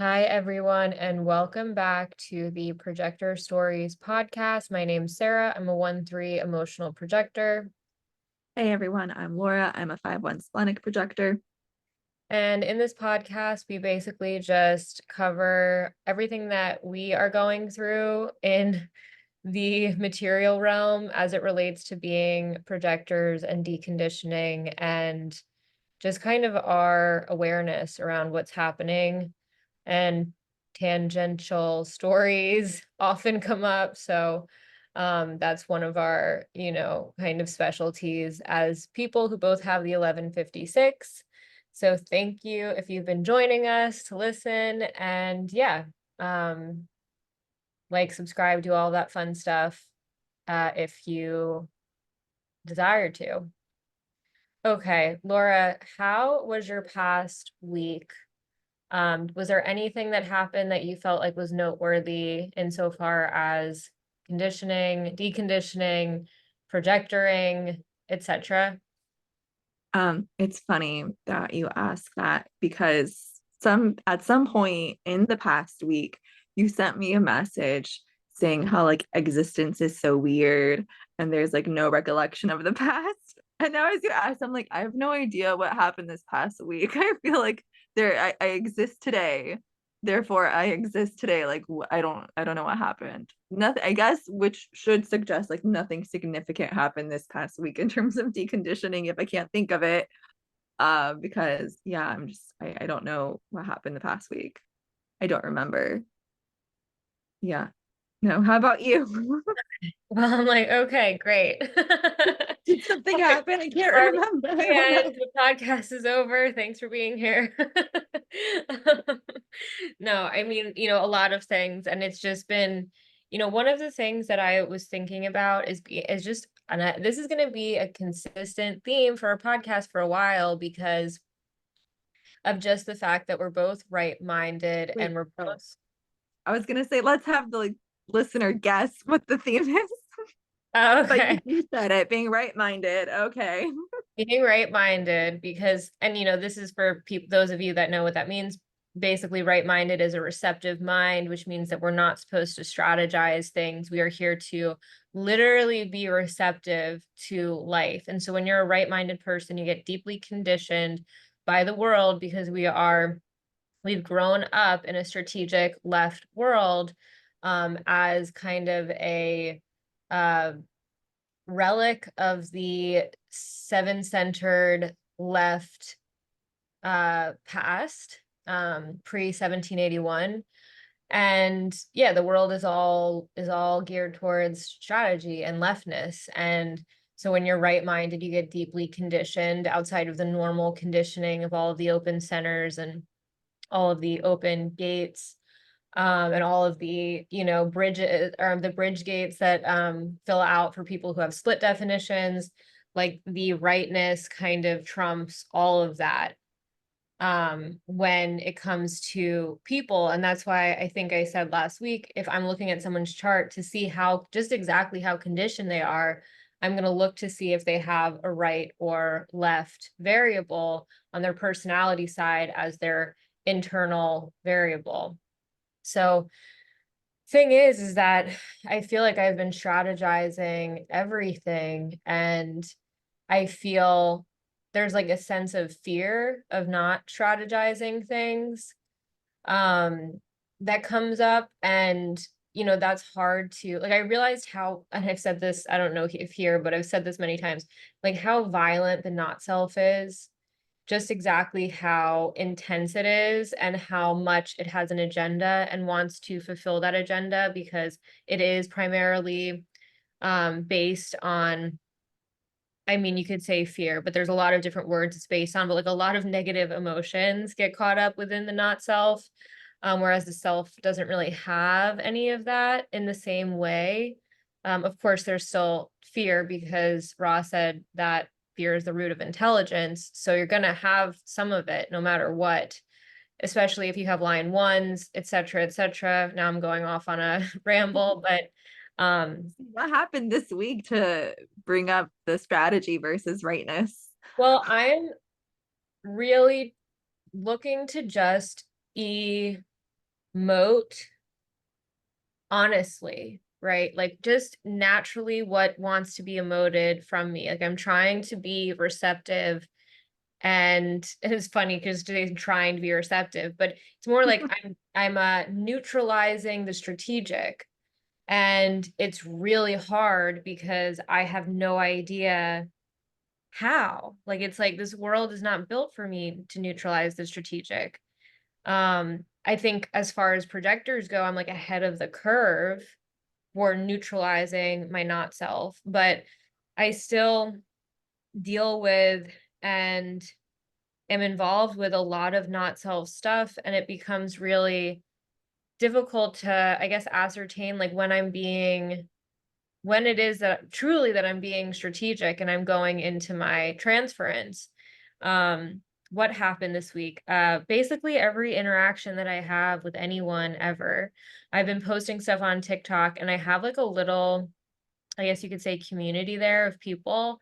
Hi, everyone, and welcome back to the Projector Stories podcast. My name's Sarah. I'm a 1-3 emotional projector. Hey everyone, I'm Laura. I'm a 5-1 splenic projector. And in this podcast, we basically just cover everything that we are going through in the material realm as it relates to being projectors and deconditioning and just kind of our awareness around what's happening. And tangential stories often come up. So that's one of our, kind of specialties as people who both have the 1156. So thank you if you've been joining us to listen. And yeah, um, like, subscribe, do all that fun stuff if you desire to. Okay, Laura, how was your past week? Was there anything that happened that you felt like was noteworthy insofar as conditioning, deconditioning, projectoring, etc.? It's funny that you ask that because at some point in the past week, you sent me a message saying how like existence is so weird and there's like no recollection of the past. And now I was gonna ask, I'm like, I have no idea what happened this past week. I feel like I exist today. Therefore, I exist today. Like I don't know what happened. Nothing, I guess, which should suggest like nothing significant happened this past week in terms of deconditioning if I can't think of it. Because yeah, I don't know what happened the past week. I don't remember. Yeah. No, how about you? Well, I'm like, okay, great. Did something happen? I can't Already remember. I don't and know. the podcast is over. Thanks for being here. No, I mean, a lot of things, and it's just been, one of the things that I was thinking about is just, and this is going to be a consistent theme for our podcast for a while because of just the fact that we're both right-minded and Wait, we're oh, both. I was gonna say let's have the like, listener guess what the theme is. Oh, But okay. you said it, being right-minded. Okay. Being right-minded because, and this is for people, those of you that know what that means. Basically, right-minded is a receptive mind, which means that we're not supposed to strategize things. We are here to literally be receptive to life. And so when you're a right-minded person, you get deeply conditioned by the world because we've grown up in a strategic left world, as kind of a uh, relic of the seven-centered left past, pre 1781. And yeah, the world is all geared towards strategy and leftness. And so when you're right-minded, you get deeply conditioned outside of the normal conditioning of all of the open centers and all of the open gates, and all of the, bridges, or the bridge gates that fill out for people who have split definitions. Like, the rightness kind of trumps all of that when it comes to people. And that's why I think I said last week, if I'm looking at someone's chart to see how, just exactly how conditioned they are, I'm going to look to see if they have a right or left variable on their personality side as their internal variable. So thing is that I feel like I've been strategizing everything, and I feel there's like a sense of fear of not strategizing things um that comes up. And that's hard to, like, I realized how, and I've said this, I don't know if here, but I've said this many times, like how violent the not self is, just exactly how intense it is and how much it has an agenda and wants to fulfill that agenda, because it is primarily based on, I mean, you could say fear, but there's a lot of different words it's based on, but like a lot of negative emotions get caught up within the not self, whereas the self doesn't really have any of that in the same way. Of course, there's still fear because Ra said that fear is the root of intelligence. So you're going to have some of it no matter what, especially if you have line ones, et cetera, et cetera. Now I'm going off on a ramble, but What happened this week to bring up the strategy versus rightness? well, I'm really looking to just e mote honestly, right? Like just naturally what wants to be emoted from me. Like I'm trying to be receptive. And it's funny because today's trying to be receptive, but it's more like I'm neutralizing the strategic. And it's really hard because I have no idea how. Like it's like this world is not built for me to neutralize the strategic. I think as far as projectors go, I'm like ahead of the curve for neutralizing my not self, but I still deal with and am involved with a lot of not self stuff, and it becomes really difficult to, I guess, ascertain like when it is that truly that I'm being strategic and I'm going into my transference. What happened this week? Basically every interaction that I have with anyone ever, I've been posting stuff on TikTok and I have like a little, I guess you could say, community there of people,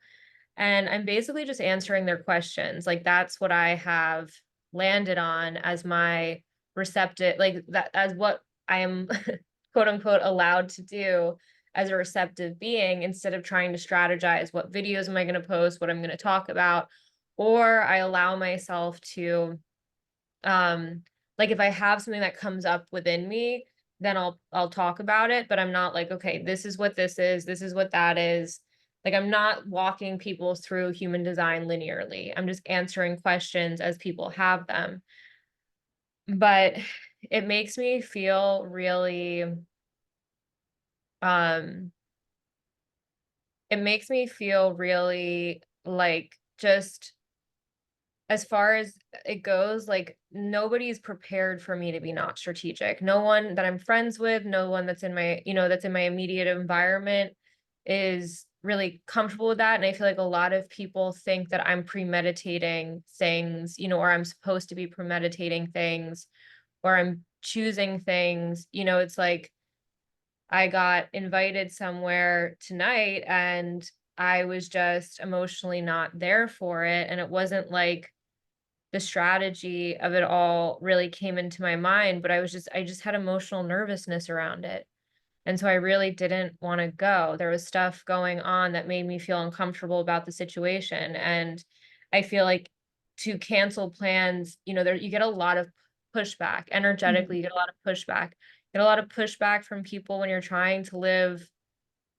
and I'm basically just answering their questions. Like that's what I have landed on as my receptive, like that as what I am quote unquote allowed to do as a receptive being, instead of trying to strategize what videos am I going to post, what I'm going to talk about, or I allow myself to um like if I have something that comes up within me, then I'll talk about it, but I'm not like, okay, this is what this is what that is. Like I'm not walking people through human design linearly. I'm just answering questions as people have them. But it makes me feel really um it makes me feel really like just as far as it goes, like nobody's prepared for me to be not strategic. No one that I'm friends with, no one that's in my, that's in my immediate environment is really comfortable with that. And I feel like a lot of people think that I'm premeditating things, or I'm supposed to be premeditating things, or I'm choosing things. It's like I got invited somewhere tonight and I was just emotionally not there for it. And it wasn't like the strategy of it all really came into my mind, but I just had emotional nervousness around it. And so I really didn't want to go. There was stuff going on that made me feel uncomfortable about the situation. And I feel like to cancel plans, there you get a lot of pushback. Energetically, you get a lot of pushback. You get a lot of pushback from people when you're trying to live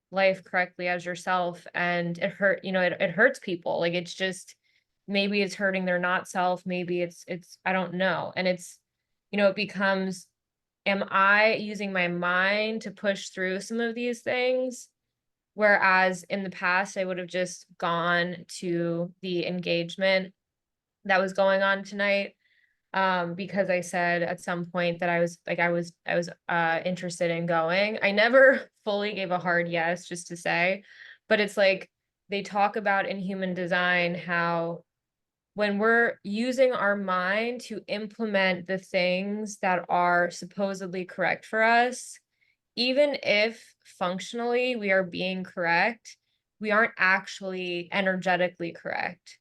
life correctly as yourself, and it hurts people. Like it's just, maybe it's hurting their not self, maybe it's I don't know. And it's, it becomes, am I using my mind to push through some of these things, whereas in the past I would have just gone to the engagement that was going on tonight, because I said at some point that I was interested in going. I never fully gave a hard yes, just to say, but it's like they talk about in human design how when we're using our mind to implement the things that are supposedly correct for us, even if functionally we are being correct, we aren't actually energetically correct.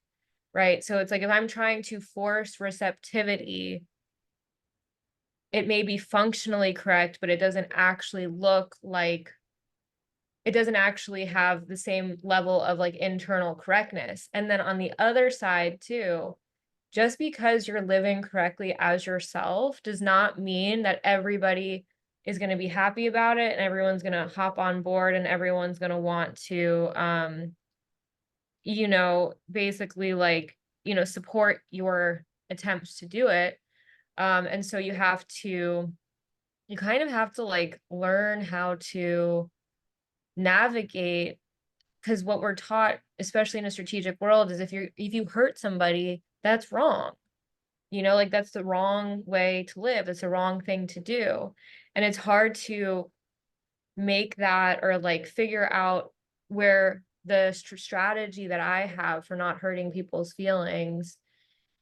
Right. So it's like if I'm trying to force receptivity, it may be functionally correct, but it doesn't actually look like, it doesn't actually have the same level of like internal correctness. And then on the other side, too, just because you're living correctly as yourself does not mean that everybody is going to be happy about it and everyone's going to hop on board and everyone's going to want to, basically like, support your attempts to do it. And so you kind of have to like learn how to navigate, because what we're taught, especially in a strategic world, is if you hurt somebody, that's wrong. Like that's the wrong way to live. It's the wrong thing to do. And it's hard to make that or like figure out where the strategy that I have for not hurting people's feelings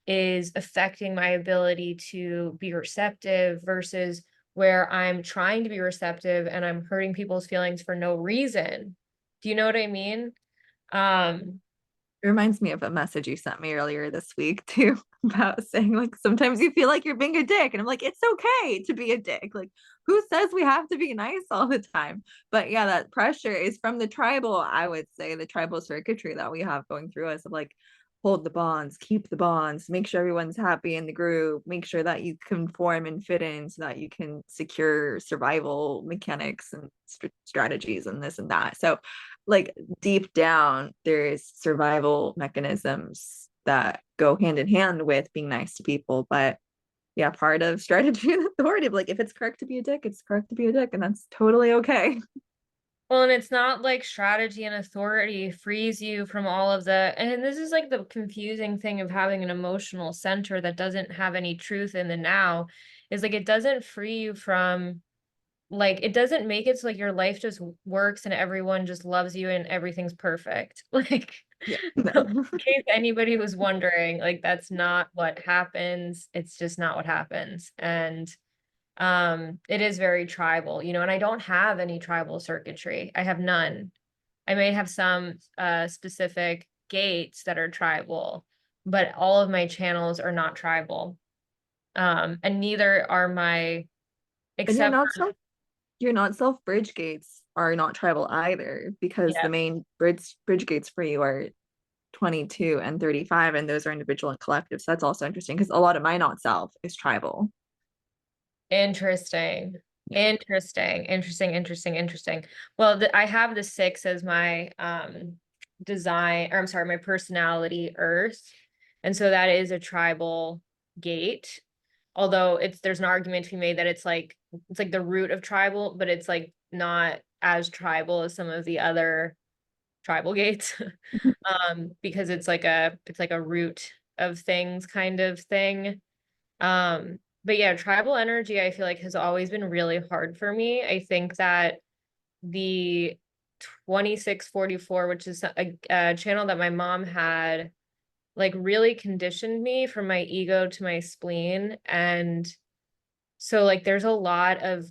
is affecting my ability to be receptive versus where I'm trying to be receptive and I'm hurting people's feelings for no reason. Do you know what I mean? Um, It reminds me of a message you sent me earlier this week too. about saying like sometimes you feel like you're being a dick, and I'm like, it's okay to be a dick. Like, who says we have to be nice all the time? But yeah, that pressure is from the tribal, I would say, the tribal circuitry that we have going through us of like, hold the bonds, keep the bonds, make sure everyone's happy in the group, make sure that you conform and fit in so that you can secure survival mechanics and strategies and this and that. So like deep down there's survival mechanisms that go hand in hand with being nice to people. But yeah, part of strategy and authority, like if it's correct to be a dick, it's correct to be a dick, and that's totally okay. Well, and it's not like strategy and authority frees you from all of the, and this is like the confusing thing of having an emotional center that doesn't have any truth in the now, is like it doesn't free you from, like, it doesn't make it so like your life just works and everyone just loves you and everything's perfect. Like, Yeah, in no. case anybody was wondering, like that's not what happens. It's just not what happens. And it is very tribal, you know, and I don't have any tribal circuitry. I have none. I may have some specific gates that are tribal, but all of my channels are not tribal. And neither are my, And you're except not for, self you're not self bridge gates are not tribal either, because yeah, the main bridge gates for you are 22 and 35, and those are individual and collective. So that's also interesting because a lot of my not self is tribal. interesting. Interesting. Well, I have the 6 as my design, or I'm sorry, my personality Earth. And so that is a tribal gate. Although there's an argument to be made that it's like the root of tribal, but it's like not as tribal as some of the other tribal gates. Because it's like a root of things kind of thing. But yeah, tribal energy, I feel like has always been really hard for me. I think that the 2644, which is a channel that my mom had, like really conditioned me from my ego to my spleen. And so like there's a lot of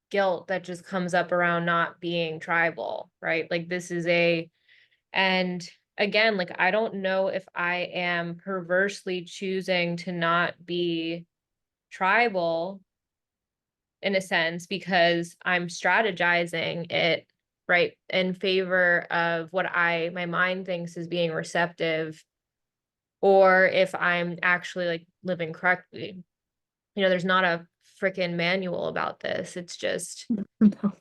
guilt that just comes up around not being tribal, right? Like this is and again, like I don't know if I am perversely choosing to not be tribal in a sense because I'm strategizing it right in favor of what my mind thinks is being receptive, or if I'm actually like living correctly. You know, there's not a freaking manual about this. It's just, No,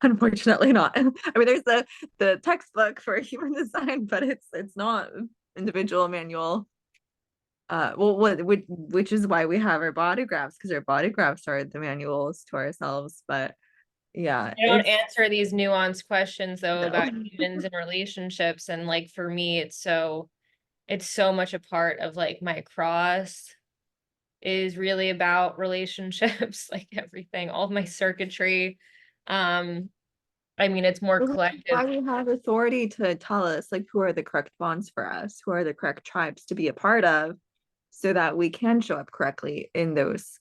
unfortunately not. I mean, there's the textbook for human design, but it's not individual manual. Well, which is why we have our body graphs, because our body graphs are the manuals to ourselves. But yeah, I don't it's answer these nuanced questions though no. about humans and relationships. And like for me, it's so much a part of like my cross is really about relationships, like everything, all of my circuitry. Um, I mean, it's more Which is why collective. we have authority to tell us like who are the correct bonds for us, who are the correct tribes to be a part of, so that we can show up correctly in those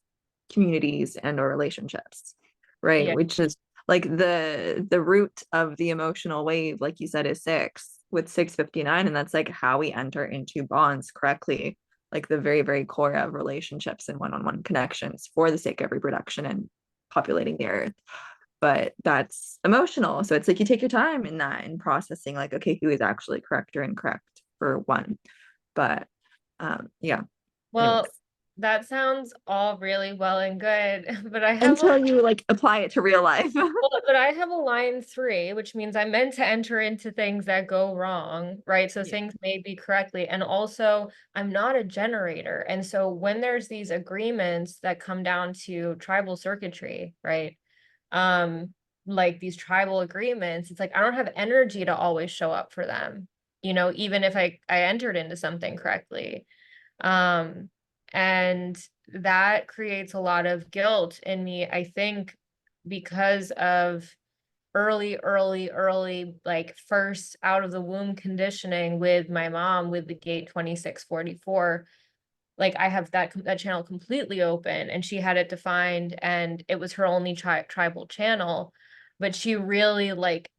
communities and or relationships, right? Yeah. Which is like the root of the emotional wave, like you said, is 6 with 659, and that's like how we enter into bonds correctly, like the very very core of relationships and one-on-one connections for the sake of reproduction and populating the earth. But that's emotional, so it's like you take your time in that and processing like, okay, who is actually correct or incorrect for one. But yeah, anyways, Well, that sounds all really well and good, but until you like apply it to real life. but I have a line 3, which means I'm meant to enter into things that go wrong, right? So Yeah. things may be correctly. And also, I'm not a generator. And so when there's these agreements that come down to tribal circuitry, right? Um, like these tribal agreements, it's like I don't have energy to always show up for them, you know, even if I entered into something correctly. Um, and that creates a lot of guilt in me, I think, because of early, like first out of the womb conditioning with my mom with the gate 2644. Like I have that channel completely open and she had it defined and it was her only tribal channel, but she really like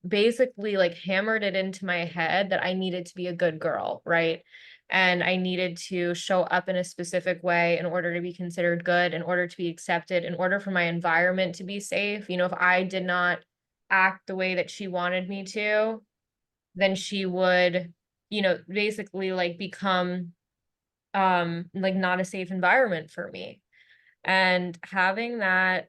basically like hammered it into my head that I needed to be a good girl, right? and I needed to show up in a specific way in order to be considered good, in order to be accepted, in order for my environment to be safe. If I did not act the way that she wanted me to, then she would, basically like become like not a safe environment for me. And having that,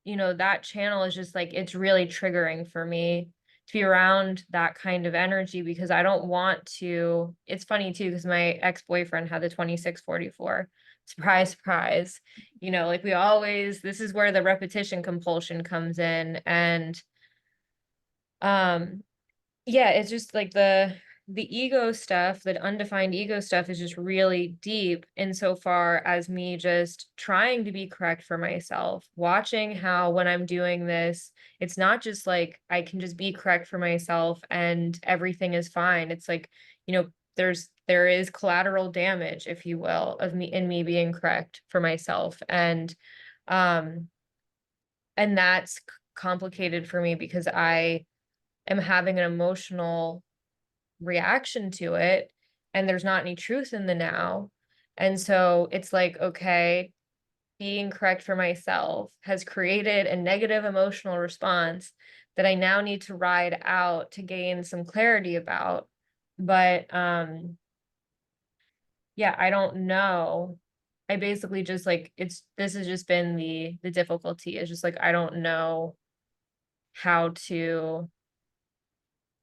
that channel is just like, it's really triggering for me to be around that kind of energy, because I don't want to. It's funny too, because my ex-boyfriend had the 2644. Surprise, surprise. Like this is where the repetition compulsion comes in. And um yeah, it's just like the ego stuff, the undefined ego stuff is just really deep, insofar as me just trying to be correct for myself, watching how when I'm doing this, it's not just like I can just be correct for myself and everything is fine. It's like, there is collateral damage, if you will, of me being correct for myself. Um and that's complicated for me because I am having an emotional reaction to it, and there's not any truth in the now. And so it's like, okay, being correct for myself has created a negative emotional response that I now need to ride out to gain some clarity about. But yeah, I don't know. I basically just like, this has just been the difficulty. It's just like I don't know how to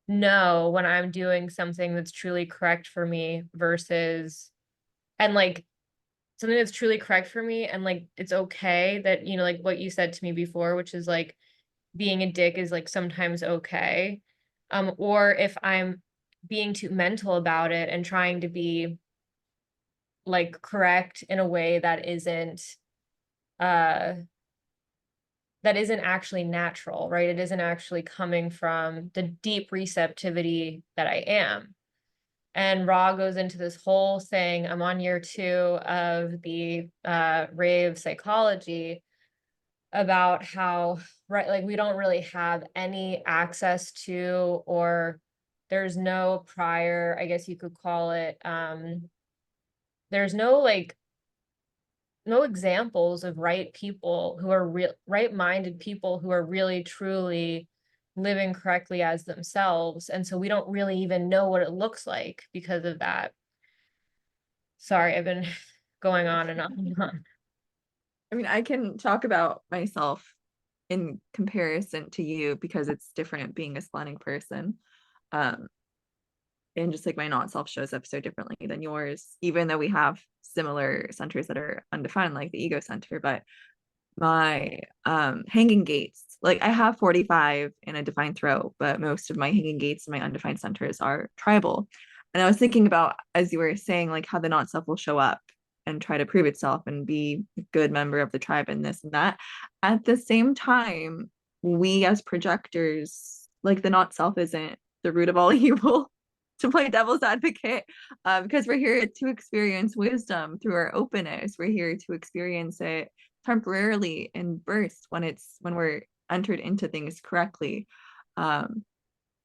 know when I'm doing something that's truly correct for me versus, and like something that's truly correct for me, and like it's okay that, like what you said to me before, which is like being a dick is like sometimes okay. Or if I'm being too mental about it and trying to be like correct in a way uh that isn't actually natural, right? It isn't actually coming from the deep receptivity that I am. And Ra goes into this whole thing. I'm on year 2 of the rave psychology, about how, right, like we don't really have any access to, or there's no prior, I guess you could call it, there's no like no examples of right people who are real right-minded people who are really truly living correctly as themselves. And so we don't really even know what it looks like because of that. Sorry, I've been going on and on and on. I mean, I can talk about myself in comparison to you because it's different being a splitting person. Um, and just like my not self shows up so differently than yours, even though we have similar centers that are undefined, like the ego center. But my hanging gates, like I have 45 in a defined throat, but most of my hanging gates and my undefined centers are tribal. And I was thinking about, as you were saying, like how the not self will show up and try to prove itself and be a good member of the tribe and this and that. At the same time, we as projectors, like the not self isn't the root of all evil, to play devil's advocate, because we're here to experience wisdom through our openness. We're here to experience it temporarily in bursts when we're entered into things correctly. Um,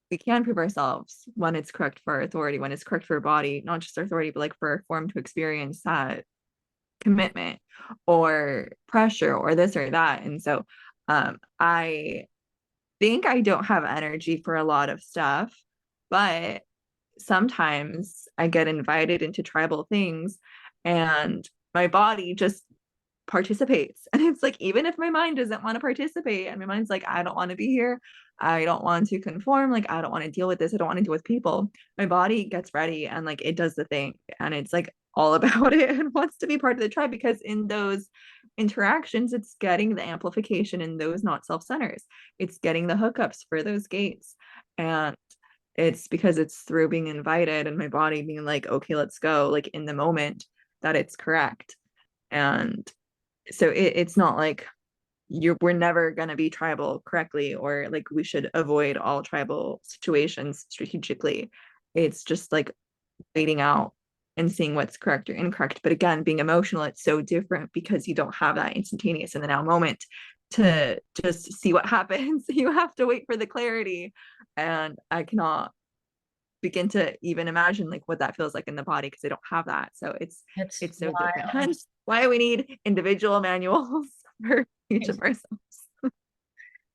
we can prove ourselves when it's correct for our authority, when it's correct for our body, not just our authority, but like for our form to experience that commitment or pressure or this or that. And so I think I don't have energy for a lot of stuff, but sometimes I get invited into tribal things and my body just participates. And it's like, even if my mind doesn't want to participate and my mind's like, I don't want to be here, I don't want to conform, like, I don't want to deal with this, I don't want to deal with people, my body gets ready and like it does the thing. And it's like all about it and wants to be part of the tribe because in those interactions, it's getting the amplification in those not self centers, it's getting the hookups for those gates. And it's because it's through being invited and my body being like, okay, let's go, like in the moment, that it's correct. And so it's not like we're never going to be tribal correctly or like we should avoid all tribal situations strategically. It's just like waiting out and seeing what's correct or incorrect. But again, being emotional, it's so different because you don't have that instantaneous in the now moment to just see what happens. You have to wait for the clarity. And I cannot begin to even imagine like what that feels like in the body because they don't have that. So It's it's so different. wild. Hence why we need individual manuals for each of ourselves.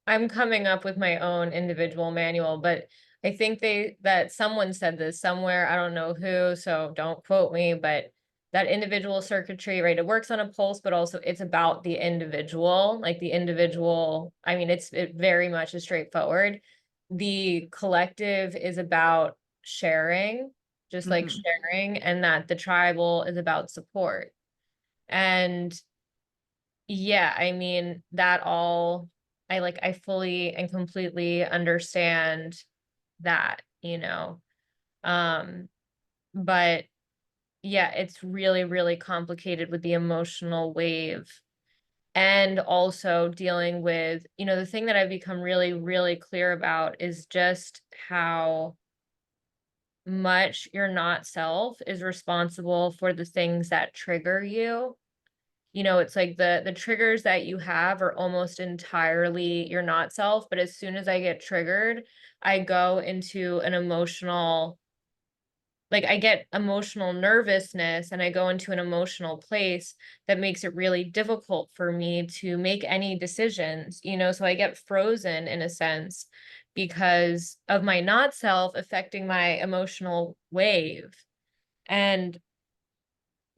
I'm coming up with my own individual manual, but I think that someone said this somewhere, I don't know who, so don't quote me, but that individual circuitry, right? It works on a pulse, but also it's about the individual, like the individual. I mean, it very much is straightforward. The collective is about sharing, just like Mm-hmm. sharing, and that the tribal is about support. And yeah, I mean, that all, I fully and completely understand that, you know. Um, but yeah, it's really, really complicated with the emotional wave. And also dealing with, the thing that I've become really, really clear about is just how much your not self is responsible for the things that trigger you. It's like the triggers that you have are almost entirely your not self, but as soon as I get triggered, I go into an emotional, like I get emotional nervousness and I go into an emotional place that makes it really difficult for me to make any decisions, so I get frozen in a sense because of my not self affecting my emotional wave. And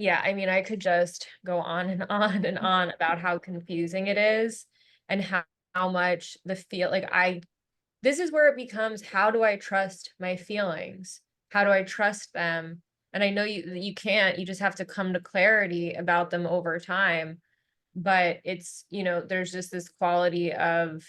yeah, I mean, I could just go on and on and on about how confusing it is and how much the feel like this is where it becomes, how do I trust my feelings? How do I trust them? And I know you can't, you just have to come to clarity about them over time. But it's, there's just this quality of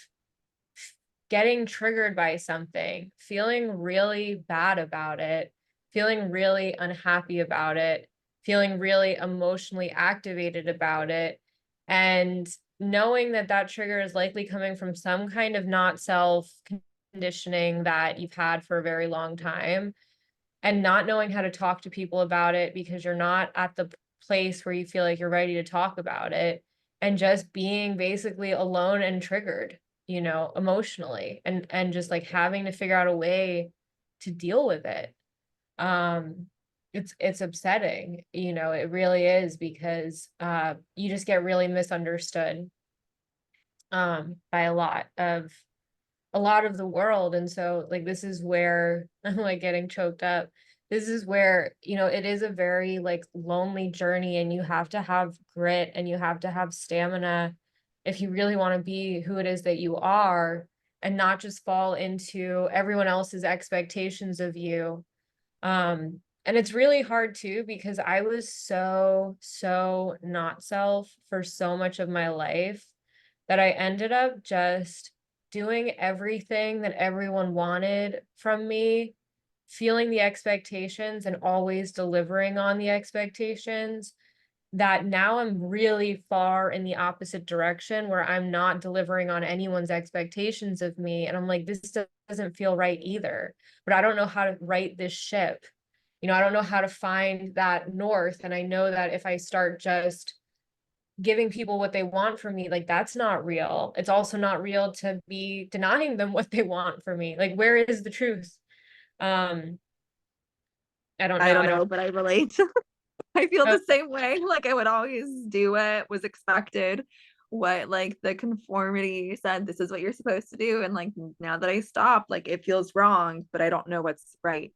getting triggered by something, feeling really bad about it, feeling really unhappy about it, feeling really emotionally activated about it, and knowing that that trigger is likely coming from some kind of not self conditioning that you've had for a very long time, and not knowing how to talk to people about it because you're not at the place where you feel like you're ready to talk about it, and just being basically alone and triggered, emotionally, and just like having to figure out a way to deal with it. um it's upsetting, it really is, because you just get really misunderstood by a lot of the world. And so like this is where I'm like getting choked up. This is where, it is a very like lonely journey, and you have to have grit and you have to have stamina if you really want to be who it is that you are, and not just fall into everyone else's expectations of you. And it's really hard too, because I was so not self for so much of my life that I ended up just doing everything that everyone wanted from me, feeling the expectations and always delivering on the expectations, that now I'm really far in the opposite direction where I'm not delivering on anyone's expectations of me. And I'm like, this doesn't feel right either. But I don't know how to right this ship. I don't know how to find that north. And I know that if I start just giving people what they want from me, like that's not real. It's also not real to be denying them what they want from me. Like, where is the truth? Um, I don't I know. don't I don't know, but I relate. I feel know. the same way. Like I would always do what was expected, what like the conformity said this is what you're supposed to do. And like now that I stop, like it feels wrong, but I don't know what's right.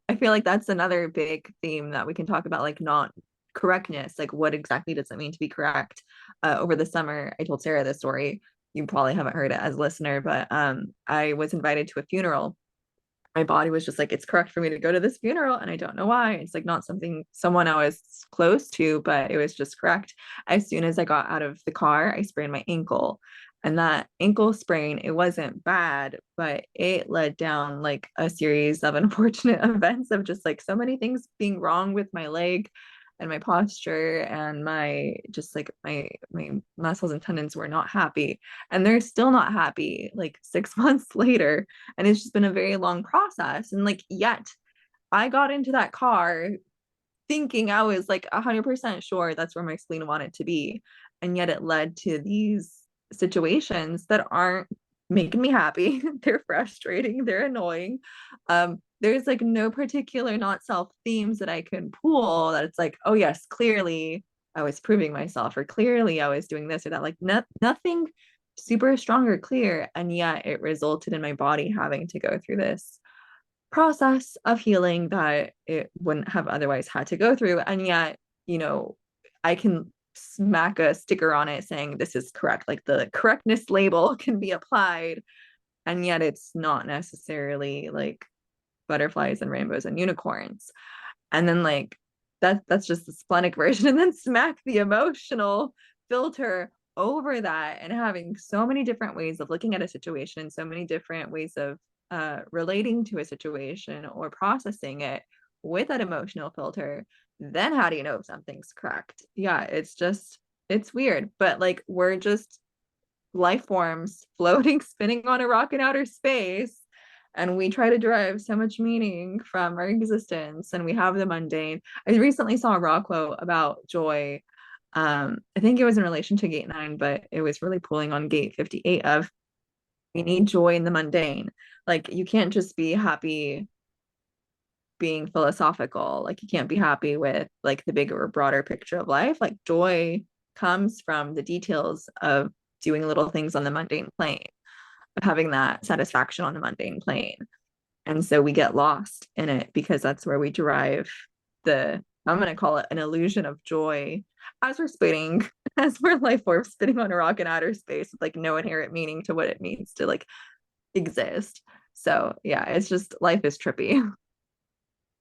I feel like that's another big theme that we can talk about, like not correctness. Like what exactly does it mean to be correct? Over the summer, I told Sarah this story. You probably haven't heard it as a listener, but I was invited to a funeral. My body was just like, it's correct for me to go to this funeral. And I don't know why. It's like not something someone I was close to, but it was just correct. As soon as I got out of the car, I sprained my ankle. And that ankle sprain, it wasn't bad, but it led down like a series of unfortunate events of just like so many things being wrong with my leg and my posture and my just like my muscles and tendons were not happy, and they're still not happy like 6 months later. And it's just been a very long process. And like, yet I got into that car thinking I was like 100% sure that's where my spleen wanted to be. And yet it led to these situations that aren't making me happy. They're frustrating, they're annoying. there's like no particular not self themes that I can pull that it's like, oh yes, clearly I was proving myself, or clearly I was doing this or that. Like nothing super strong or clear. And yet it resulted in my body having to go through this process of healing that it wouldn't have otherwise had to go through. And yet, you know, I can smack a sticker on it saying this is correct. Like the correctness label can be applied, and yet it's not necessarily like butterflies and rainbows and unicorns. And then like that's just the splenic version, and then smack the emotional filter over that, and having so many different ways of looking at a situation, so many different ways of relating to a situation or processing it with that emotional filter. Then how do you know if something's correct? Yeah, it's weird, but like we're just life forms floating, spinning on a rock in outer space. And we try to derive so much meaning from our existence, and we have the mundane. I recently saw a raw quote about joy. I think it was in relation to gate 9, but it was really pulling on gate 58 of we need joy in the mundane. Like you can't just be happy being philosophical. Like you can't be happy with like the bigger or broader picture of life. Like joy comes from the details of doing little things on the mundane plane, of having that satisfaction on the mundane plane. And so we get lost in it because that's where we derive the, I'm going to call it an illusion of joy, as we're spinning, as we're life force spinning on a rock in outer space with like no inherent meaning to what it means to like exist. So yeah, it's just life is trippy.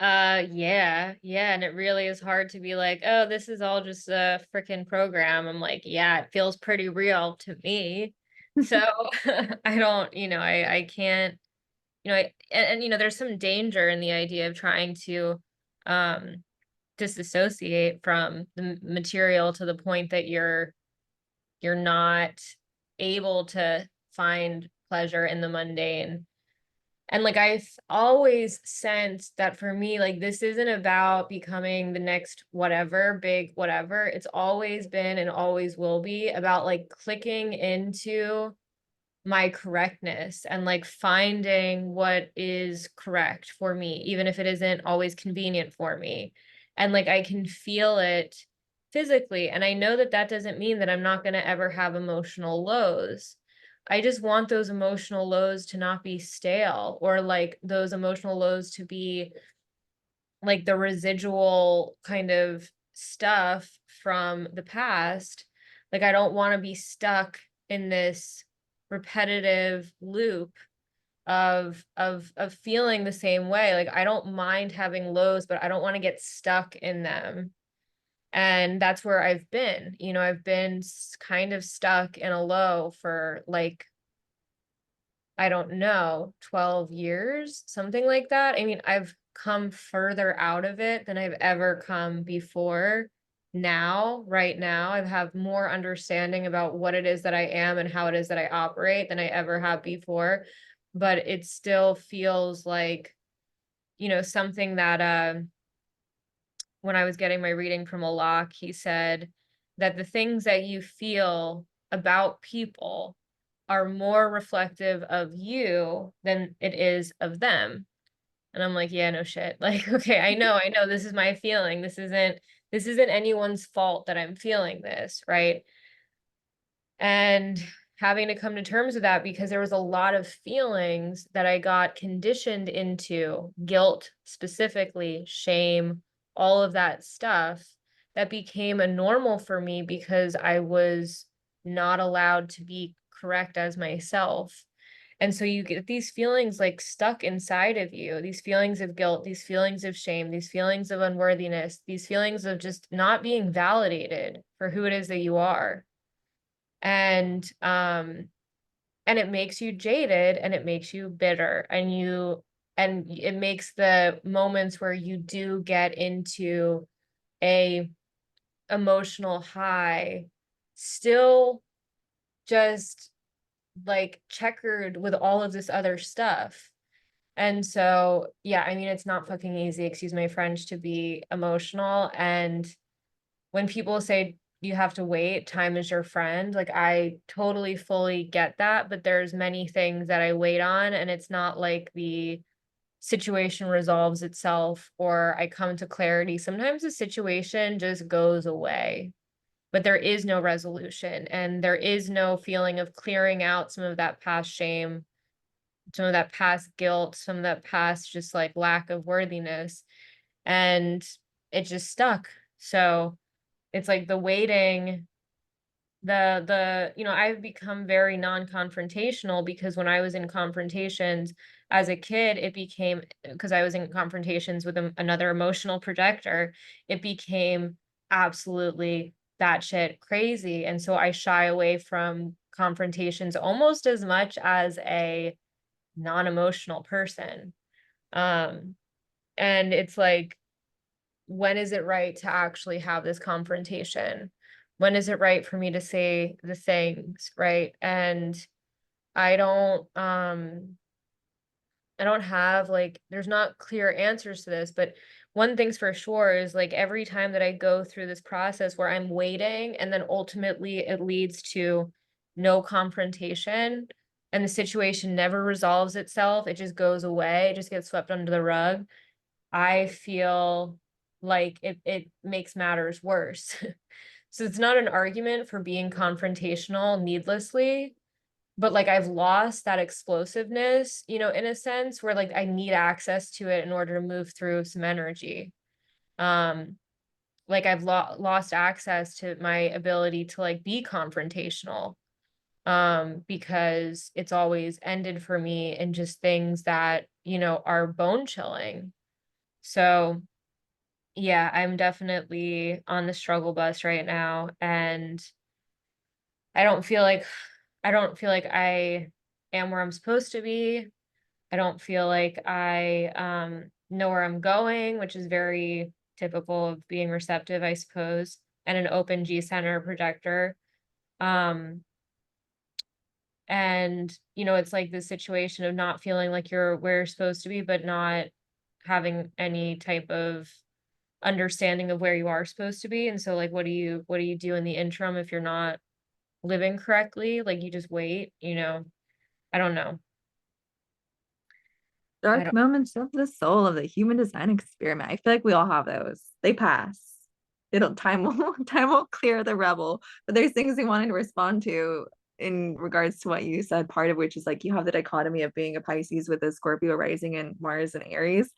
Yeah, yeah, and it really is hard to be like, oh, this is all just a freaking program. I'm like, yeah, it feels pretty real to me. So I don't, I can't, and there's some danger in the idea of trying to um disassociate from the material to the point that you're not able to find pleasure in the mundane. And like I've always sensed that for me, like this isn't about becoming the next whatever, big whatever. It's always been and always will be about like clicking into my correctness and like finding what is correct for me, even if it isn't always convenient for me. And like I can feel it physically. And I know that that doesn't mean that I'm not going to ever have emotional lows. I just want those emotional lows to not be stale, or like those emotional lows to be like the residual kind of stuff from the past. Like I don't want to be stuck in this repetitive loop of feeling the same way. Like I don't mind having lows, but I don't want to get stuck in them. And that's where I've been. I've been kind of stuck in a low for like, I don't know, 12 years, something like that. I mean, I've come further out of it than I've ever come before. Now, right now, I have more understanding about what it is that I am and how it is that I operate than I ever have before. But it still feels like, something that when I was getting my reading from Alok, he said that the things that you feel about people are more reflective of you than it is of them. And I'm like, yeah, no shit. Like, okay, I know this is my feeling. This isn't anyone's fault that I'm feeling this, right? And having to come to terms with that, because there was a lot of feelings that I got conditioned into, guilt specifically, shame, all of that stuff that became a normal for me because I was not allowed to be correct as myself. And so you get these feelings like stuck inside of you, these feelings of guilt, these feelings of shame, these feelings of unworthiness, these feelings of just not being validated for who it is that you are. And it makes you jaded, and it makes you bitter, and it makes the moments where you do get into a emotional high still just like checkered with all of this other stuff. And so, yeah, I mean, it's not fucking easy, excuse my French, to be emotional. And when people say you have to wait, time is your friend, like I totally fully get that, but there's many things that I wait on, and it's not like the situation resolves itself or I come to clarity, sometimes the situation just goes away, but there is no resolution and there is no feeling of clearing out some of that past shame, some of that past guilt, some of that past just like lack of worthiness. And it just stuck. So it's like the waiting, I've become very non-confrontational because when I was in confrontations as a kid, it became, because I was in confrontations with another emotional projector, it became absolutely batshit crazy. And so I shy away from confrontations almost as much as a non-emotional person. Um, and it's like, when is it right to actually have this confrontation? When is it right for me to say the things, right? And I don't um I don't have like there's not clear answers to this, but one thing's for sure is like every time that I go through this process where I'm waiting and then ultimately it leads to no confrontation and the situation never resolves itself, it just goes away, it just gets swept under the rug. I feel like it makes matters worse. So it's not an argument for being confrontational needlessly, but like I've lost that explosiveness, in a sense where like I need access to it in order to move through some energy. Um, like I've lost access to my ability to like be confrontational, because it's always ended for me in just things that, are bone chilling. So yeah, I'm definitely on the struggle bus right now, and I don't feel like I don't feel like I am where I'm supposed to be. I don't feel like I know where I'm going, which is very typical of being receptive, I suppose, and an open G center projector. Um, and it's like this situation of not feeling like you're where you're supposed to be, but not having any type of understanding of where you are supposed to be. And so like what do you do in the interim if you're not living correctly? Like you just wait, I don't know. I Dark don't moments of the soul of the human design experiment. I feel like we all have those. They pass. It'll time will time will clear the rebel. But there's things we wanted to respond to in regards to what you said, part of which is like you have the dichotomy of being a Pisces with a Scorpio rising and Mars and Aries.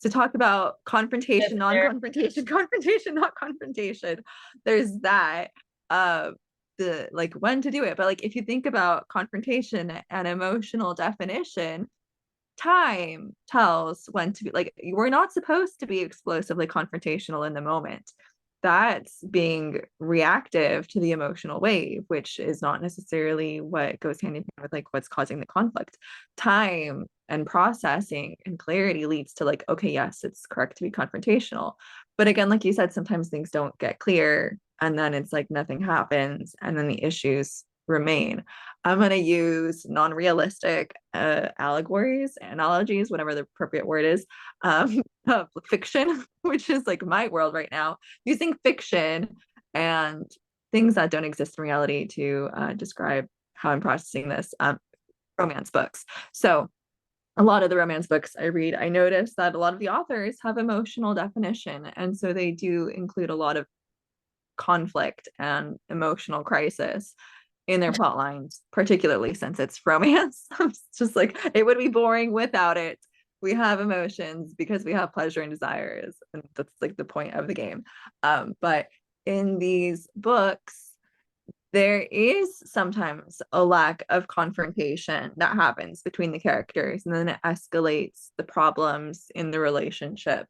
To talk about if confrontation, there non-confrontation, confrontation, not confrontation. There's that. Uh the like when to do it. But like if you think about confrontation and emotional definition, time tells when to be like, we're not supposed to be explosively confrontational in the moment. That's being reactive to the emotional wave, which is not necessarily what goes hand in hand with like what's causing the conflict. Time and processing and clarity leads to like, okay, yes, it's correct to be confrontational. But again, like you said, sometimes things don't get clear and then it's like nothing happens and then the issues remain. I'm going to use non-realistic allegories, analogies, whatever the appropriate word is, of fiction, which is like my world right now, using fiction and things that don't exist in reality to describe how I'm processing this. Romance books. So a lot of the romance books I read, I notice that a lot of the authors have emotional definition. And so they do include a lot of conflict and emotional crisis in their plot lines, particularly since it's romance. It's just like it would be boring without it. We have emotions because we have pleasure and desires, and that's like the point of the game. But in these books, there is sometimes a lack of confrontation that happens between the characters, and then it escalates the problems in the relationship.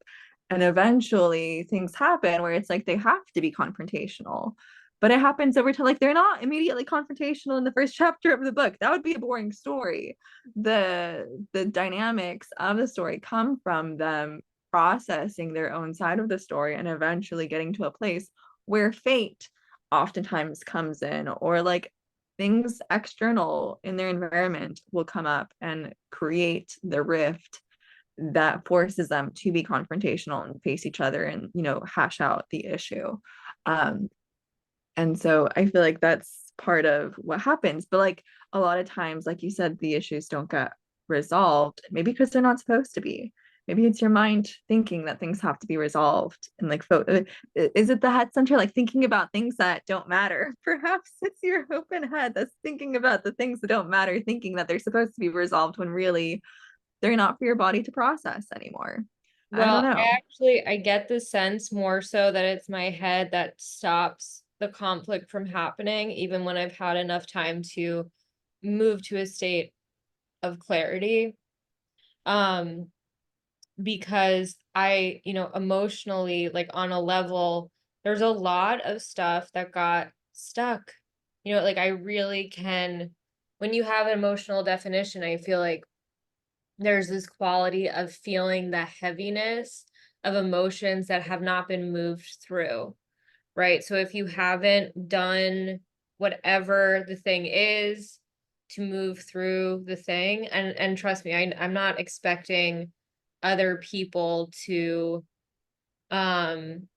And eventually things happen where it's like they have to be confrontational. But it happens over time. Like they're not immediately confrontational in the first chapter of the book. That would be a boring story. The dynamics of the story come from them processing their own side of the story and eventually getting to a place where fate oftentimes comes in, or like things external in their environment will come up and create the rift that forces them to be confrontational and face each other and hash out the issue. And so I feel like that's part of what happens. But like a lot of times, like you said, the issues don't get resolved, maybe because they're not supposed to be. Maybe it's your mind thinking that things have to be resolved. And like, is it the head center, like thinking about things that don't matter? Perhaps it's your open head that's thinking about the things that don't matter, thinking that they're supposed to be resolved when really they're not for your body to process anymore. I don't Well, know. I get the sense more so that it's my head that stops the conflict from happening, even when I've had enough time to move to a state of clarity. Um, because emotionally, like on a level, there's a lot of stuff that got stuck. Like I really can, when you have an emotional definition, I feel like there's this quality of feeling the heaviness of emotions that have not been moved through, right? So if you haven't done whatever the thing is to move through the thing, and trust me, I'm not expecting other people to um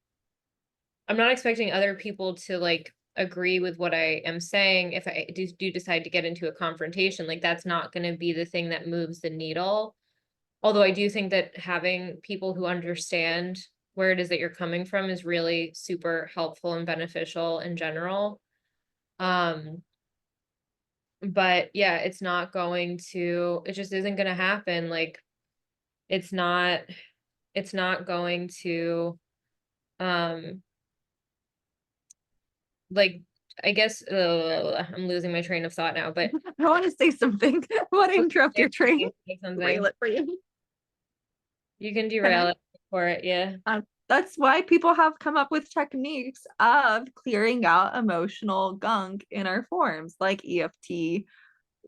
I'm not expecting other people to like agree with what I am saying if I do decide to get into a confrontation. Like that's not going to be the thing that moves the needle. Although I do think that having people who understand where it is that you're coming from is really super helpful and beneficial in general. Um, but yeah, it just isn't going to happen. Like it's not, it's not going to, um, like, I guess, I'm losing my train of thought now, but I want to say something. I want to interrupt your train. say Rail something. it for you. You can Can derail I? it for it. Yeah. That's why people have come up with techniques of clearing out emotional gunk in our forms, like EFT,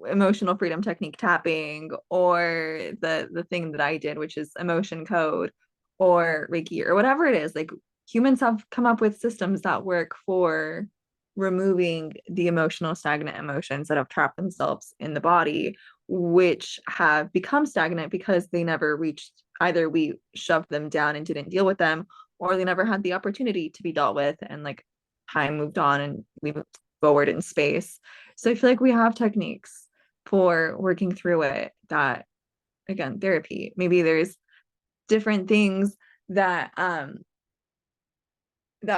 emotional freedom technique tapping, or the thing that I did, which is emotion code, or Reiki, or whatever it is. Like humans have come up with systems that work for removing the emotional stagnant emotions that have trapped themselves in the body, which have become stagnant because they never reached, either we shoved them down and didn't deal with them, or they never had the opportunity to be dealt with, and like time moved on and we moved forward in space. So I feel like we have techniques for working through it that, again, therapy, maybe there's different things that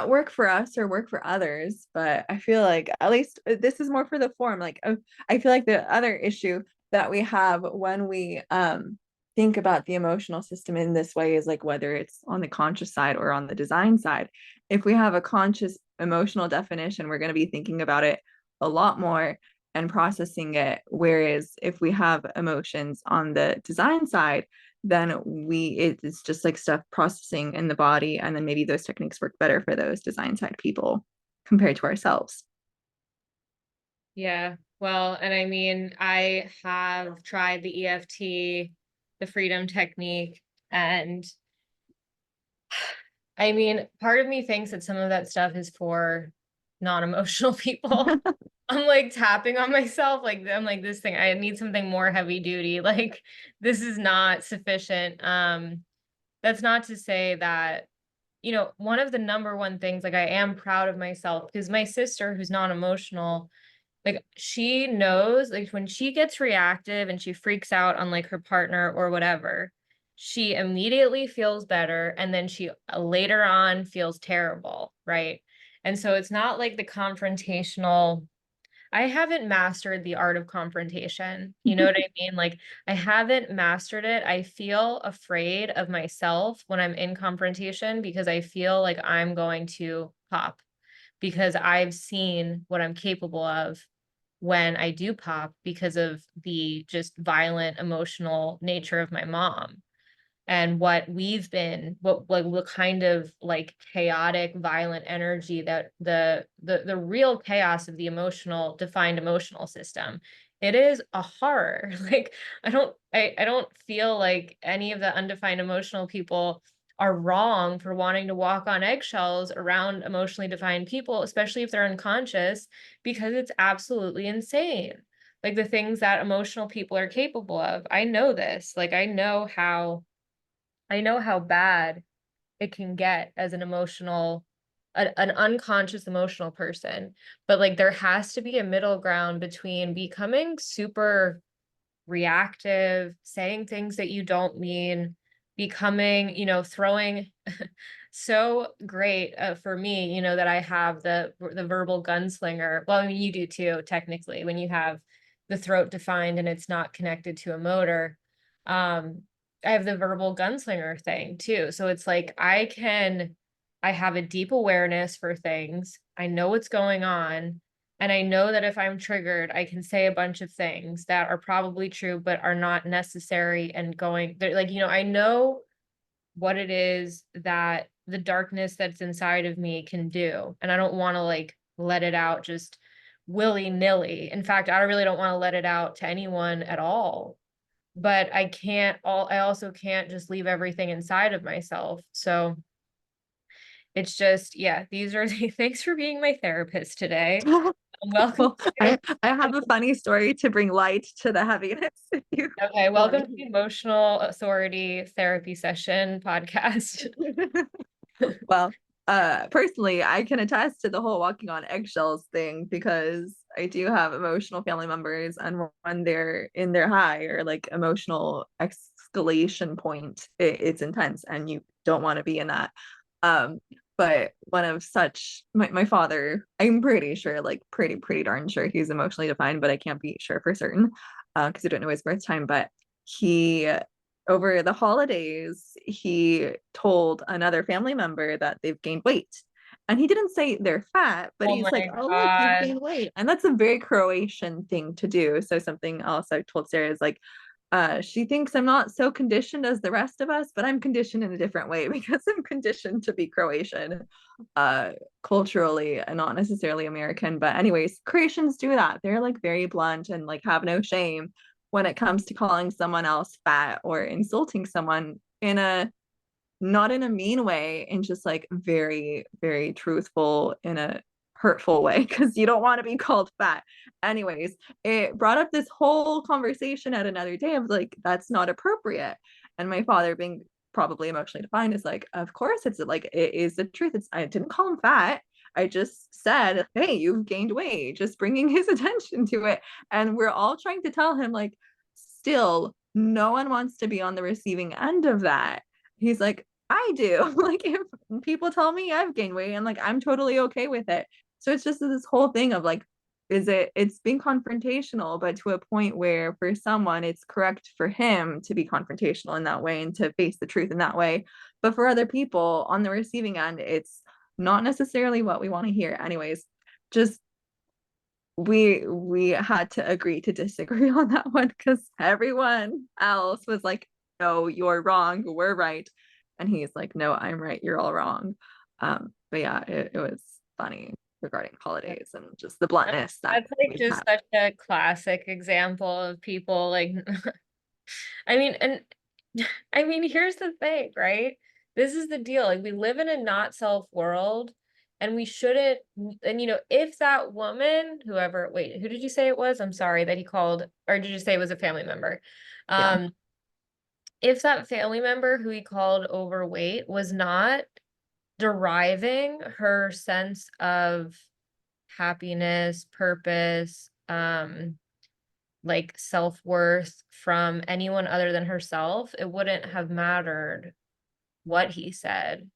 work for us or work for others, but I feel like at least this is more for the form. Like I feel like the other issue that we have when we think about the emotional system in this way is like whether it's on the conscious side or on the design side. If we have a conscious emotional definition, we're going to be thinking about it a lot more and processing it, whereas if we have emotions on the design side, then it's just like stuff processing in the body, and then maybe those techniques work better for those design side people compared to ourselves. Yeah. Well, and I mean, I have tried the EFT, the freedom technique, and I mean, part of me thinks that some of that stuff is for non-emotional people. I'm like tapping on myself, like I'm like this thing, I need something more heavy duty. Like this is not sufficient. That's not to say that, one of the number one things, like I am proud of myself because my sister, who's non-emotional, like she knows, like when she gets reactive and she freaks out on like her partner or whatever, she immediately feels better and then she later on feels terrible, right? And so it's not like the confrontational. I haven't mastered the art of confrontation. You know what I mean? Like I haven't mastered it. I feel afraid of myself when I'm in confrontation because I feel like I'm going to pop because I've seen what I'm capable of when I do pop because of the just violent emotional nature of my mom and what kind of like chaotic violent energy that the real chaos of the emotional defined emotional system. It is a horror. Like I don't feel like any of the undefined emotional people are wrong for wanting to walk on eggshells around emotionally defined people, especially if they're unconscious, because it's absolutely insane. Like the things that emotional people are capable of. I know this. Like I know how bad it can get as an unconscious emotional person. But like there has to be a middle ground between becoming super reactive, saying things that you don't mean, becoming, throwing so great for me, that I have the verbal gunslinger. Well, I mean, you do too, technically, when you have the throat defined and it's not connected to a motor. Um, I have the verbal gunslinger thing too. So it's like I have a deep awareness for things. I know what's going on. And I know that if I'm triggered, I can say a bunch of things that are probably true, but are not necessary and going they're like, I know what it is that the darkness that's inside of me can do. And I don't want to like let it out just willy-nilly. In fact, I really don't want to let it out to anyone at all. But I also can't just leave everything inside of myself. So it's just, yeah, these are the thanks for being my therapist today. Welcome Well, to I have a funny story to bring light to the heaviness if you okay, want welcome to the emotional authority therapy session podcast. to. Well, personally, I can attest to the whole walking on eggshells thing because I do have emotional family members, and when they're in their high or like emotional escalation point, it's intense, and you don't want to be in that. Um, but one of such my father, I'm pretty sure, like pretty darn sure he's emotionally defined, but I can't be sure for certain because I don't know his birth time. But he over the holidays, he told another family member that they've gained weight. And he didn't say they're fat, but Oh he's like, my oh, look, you've God. gained weight. And that's a very Croatian thing to do. So something else I told Sarah is like, she thinks I'm not so conditioned as the rest of us, but I'm conditioned in a different way because I'm conditioned to be Croatian, uh, culturally, and not necessarily American. But anyways, Croatians do that. They're like very blunt and like have no shame when it comes to calling someone else fat or insulting someone in a not in a mean way, and just like very truthful in a hurtful way because you don't want to be called fat. Anyways, it brought up this whole conversation at another day of like that's not appropriate. And my father, being probably emotionally defined, is like, of course it's like it is the truth. It's I didn't call him fat. I just said, hey, you've gained weight, just bringing his attention to it. And we're all trying to tell him, like, still, no one wants to be on the receiving end of that. He's like, I do. Like, if people tell me I've gained weight, and like, I'm totally okay with it. So it's just this whole thing of like, it's being confrontational, but to a point where for someone, it's correct for him to be confrontational in that way and to face the truth in that way. But for other people on the receiving end, it's not necessarily what we want to hear. Anyways, just we had to agree to disagree on that one because everyone else was like, no, you're wrong, we're right. And he's like, no, I'm right, you're all wrong. But yeah, it was funny regarding holidays and just the bluntness that That's like we just have. such a classic example of people like I mean, and I mean, here's the thing, right? This is the deal. Like we live in a not self world and we shouldn't and if that woman, whoever, wait, who did you say it was? I'm sorry that he called, or did you say it was a family member? Yeah, Um, if that family member who he called overweight was not deriving her sense of happiness, purpose, like self-worth from anyone other than herself, it wouldn't have mattered what he said,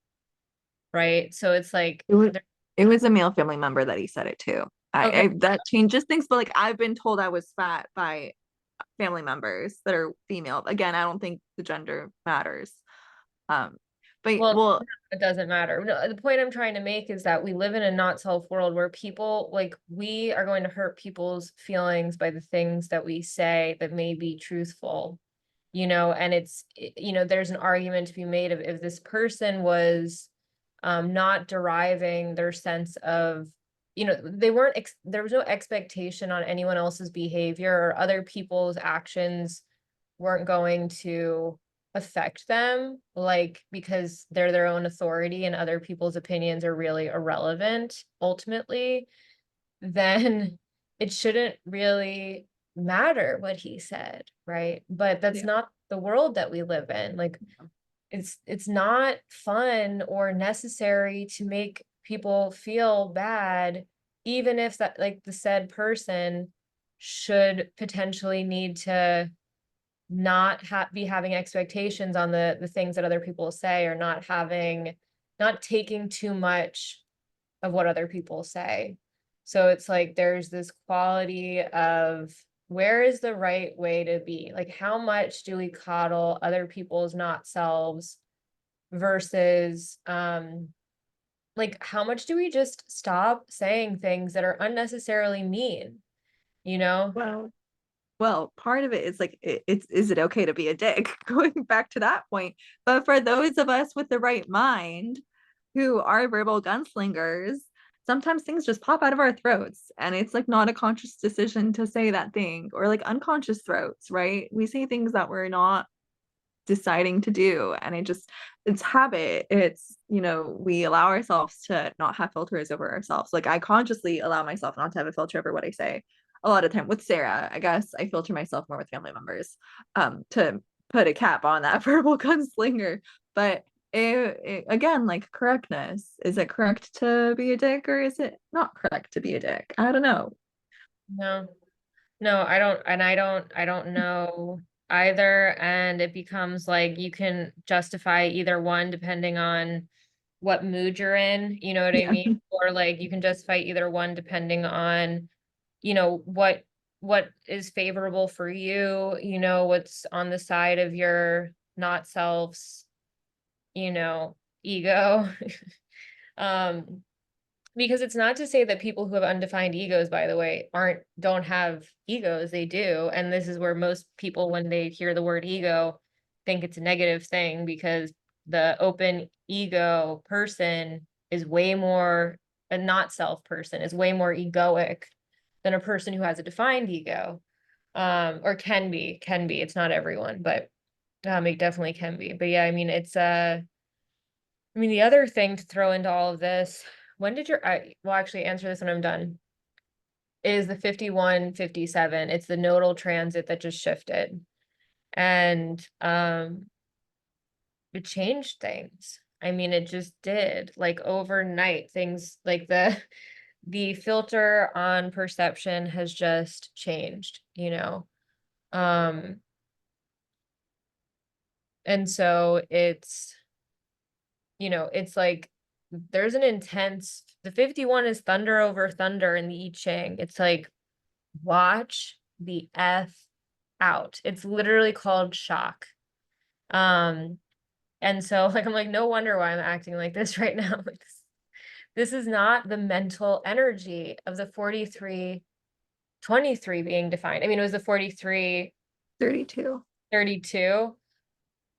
right? So it's like it was it was a male family member that he said it to. okay, I that changes things, but like I've been told I was fat by family members that are female. Again, I don't think the gender matters. Um, but well, well, it doesn't matter. No, the point I'm trying to make is that we live in a not self world where people like we are going to hurt people's feelings by the things that we say that may be truthful, and there's an argument to be made of if this person was not deriving their sense of, they weren't there was no expectation on anyone else's behavior or other people's actions weren't going to affect them, like because they're their own authority and other people's opinions are really irrelevant ultimately, then it shouldn't really matter what he said, right? But that's yeah. not the world that we live in. Like it's not fun or necessary to make people feel bad, even if that like the said person should potentially need to not be having expectations on the things that other people say, or not taking too much of what other people say. So it's like there's this quality of where is the right way to be? Like, how much do we coddle other people's not selves versus like how much do we just stop saying things that are unnecessarily mean, you know? Well, part of it is like it's is it okay to be a dick? Going back to that point. But for those of us with the right mind who are verbal gunslingers, sometimes things just pop out of our throats and it's like not a conscious decision to say that thing, or like unconscious throats, right? We say things that we're not deciding to do, and it's habit. It's, we allow ourselves to not have filters over ourselves. Like I consciously allow myself not to have a filter over what I say a lot of time. With Sarah, I guess I filter myself more with family members, to put a cap on that verbal gunslinger. But again, like correctness, is it correct to be a dick, or is it not correct to be a dick? I don't know. No. No, I don't, and I don't know either. And it becomes like you can justify either one depending on what mood you're in, you know what I Yeah. mean? Or like you can justify either one depending on, you know, what is favorable for you, you know, what's on the side of your not self's, you know, ego. Um, because it's not to say that people who have undefined egos, by the way, don't have egos. They do. And this is where most people, when they hear the word ego, think it's a negative thing, because the open ego person is way more, a not self person is way more egoic than a person who has a defined ego. Or can be. It's not everyone, but it definitely can be. But yeah, I mean, I mean, the other thing to throw into all of this, when did your, I will actually answer this when I'm done, is the 5157. It's the nodal transit that just shifted. And it changed things. I mean, it just did. Like overnight, things like the filter on perception has just changed, you know. Um, and so it's, you know, it's like there's an intense, the 51 is thunder over thunder in the I Ching. It's like, watch the F out. It's literally called shock. Um, and so like I'm like, no wonder why I'm acting like this right now. Like this is not the mental energy of the 4323 being defined. I mean, it was the 4332. 32.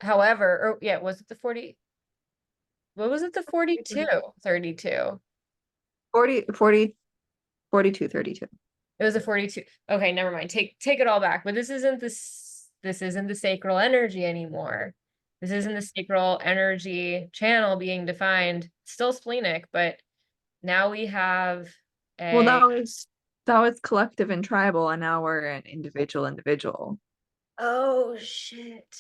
However, or yeah, was it the 40? What was it? The 4232. 40, 40, 42, 32. It was a 42. Okay, never mind. Take it all back. But this isn't the sacral energy anymore. This isn't the sacral energy channel being defined. Still splenic, but now we have Well, a, that was collective and tribal, and now we're an individual, oh shit.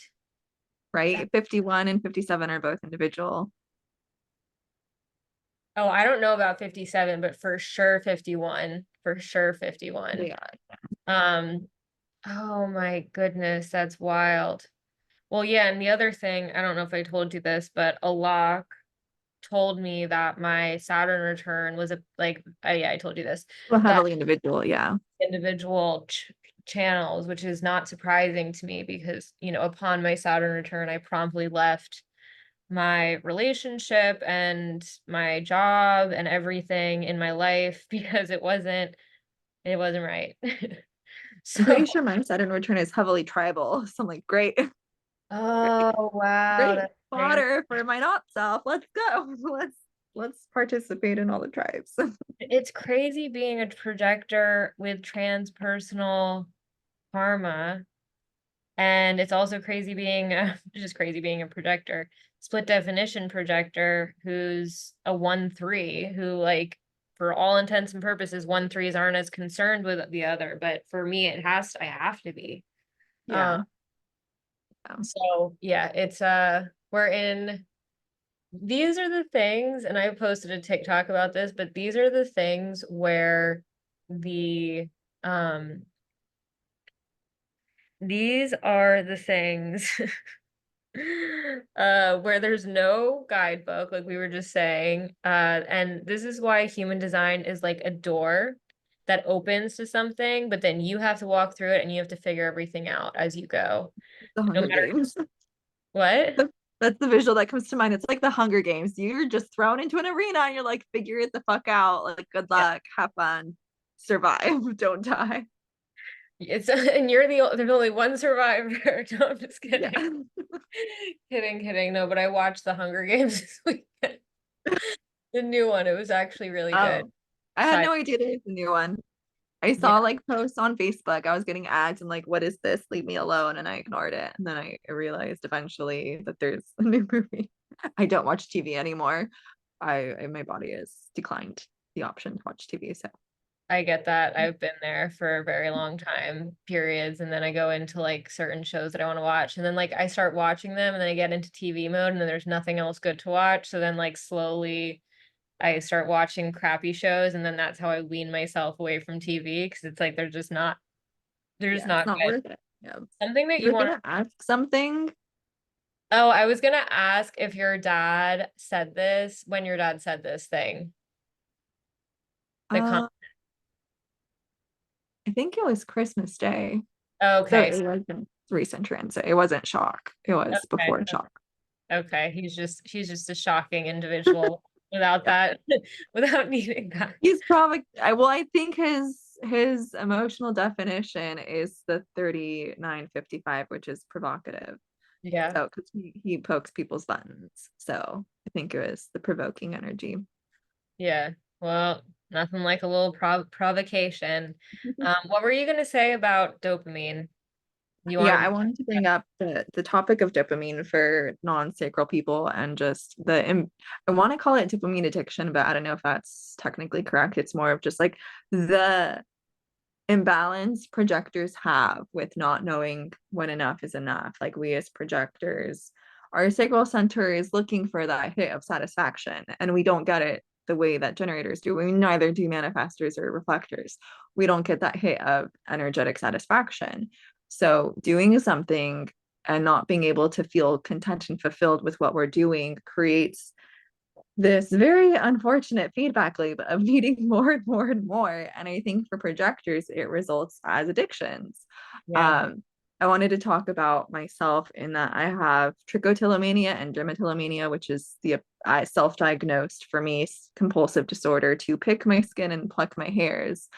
right? 51 and 57 are both individual. Oh, I don't know about 57, but for sure 51. For sure 51. They are. Um, oh my goodness, that's wild. Well, yeah, and the other thing, I don't know if I told you this, but Allah told me that my Saturn return was a like yeah, I told you this, Well, that heavily individual, yeah. individual channels, which is not surprising to me because, you know, upon my Saturn return, I promptly left my relationship and my job and everything in my life because it wasn't right. I'm So, pretty sure my Saturn return is heavily tribal. So I'm like, great, great, oh wow, great that's crazy. fodder for my not self. Let's go. Let's participate in all the tribes. It's crazy being a projector with transpersonal karma. And it's also crazy being just crazy being a projector, split definition projector who's a 1-3, who like for all intents and purposes 1-3s aren't as concerned with the other, but for me I have to be. Yeah. So yeah, it's we're in, these are the things, and I posted a TikTok about this, but these are the things where the um These are the things where there's no guidebook, like we were just saying. And this is why human design is like a door that opens to something, but then you have to walk through it and you have to figure everything out as you go. The No Hunger matter Games. what. That's the visual that comes to mind. It's like the Hunger Games. You're just thrown into an arena and you're like, figure it the fuck out. Like, good Yeah. luck, have fun, survive, don't die. It's and there's only one survivor. No, I'm just Yeah. kidding. Kidding. No, but I watched the Hunger Games this weekend. The new one. It was actually really good. Oh, I had Side. no idea there was a new one. I Yeah, saw like posts on Facebook. I was getting ads and like, what is this? Leave me alone. And I ignored it. And then I realized eventually that there's a new movie. I don't watch TV anymore. My body has declined the option to watch TV. So I get that. I've been there for a very long time, periods, and then I go into like certain shows that I want to watch, and then like I start watching them, and then I get into TV mode, and then there's nothing else good to watch. So then like slowly I start watching crappy shows, and then that's how I wean myself away from TV because it's like they're just yeah, it's not not good. worth it. Yeah. Something that You you were want. gonna ask something. Oh, I was gonna ask if your dad said this when your dad said this thing. The con. Uh, I think it was Christmas Day. So Okay, it wasn't recent transit. It wasn't shock. It was okay, before shock. okay. He's just a shocking individual without Yeah. that, without needing that. He's probably well, I think his emotional definition is the 3955, which is provocative. Yeah, So because he pokes people's buttons. So I think it was the provoking energy. yeah. Well, nothing like a little provocation. What were you gonna say about dopamine? You Yeah, wanted I to. wanted to bring up the topic of dopamine for non-sacral people and just I want to call it dopamine addiction, but I don't know if that's technically correct. It's more of just like the imbalance projectors have with not knowing when enough is enough. Like we as projectors, our sacral center is looking for that hit of satisfaction, and we don't get it the way that generators do. We neither do manifestors or reflectors. We don't get that hit of energetic satisfaction. So doing something and not being able to feel content and fulfilled with what we're doing creates this very unfortunate feedback loop of needing more and more and more. And I think for projectors, it results as addictions. Yeah, Um, I wanted to talk about myself in that I have trichotillomania and dermatillomania, which is the self-diagnosed for me compulsive disorder to pick my skin and pluck my hairs.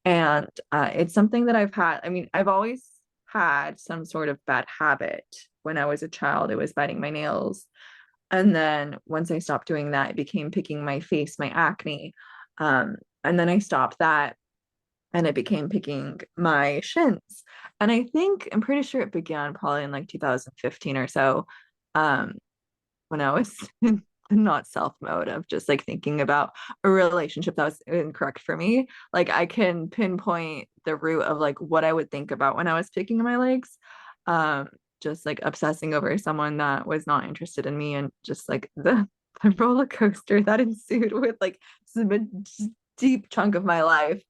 And it's something that I've had. I mean, I've always had some sort of bad habit. When I was a child, it was biting my nails, and then once I stopped doing that, it became picking my face, my acne. And then I stopped that and it became picking my shins. And I think, I'm pretty sure it began probably in like 2015 or so, um, when I was in the not self mode of just like thinking about a relationship that was incorrect for me. Like I can pinpoint the root of like what I would think about when I was picking my legs. Um, just like obsessing over someone that was not interested in me, and just like the roller coaster that ensued with like some deep chunk of my life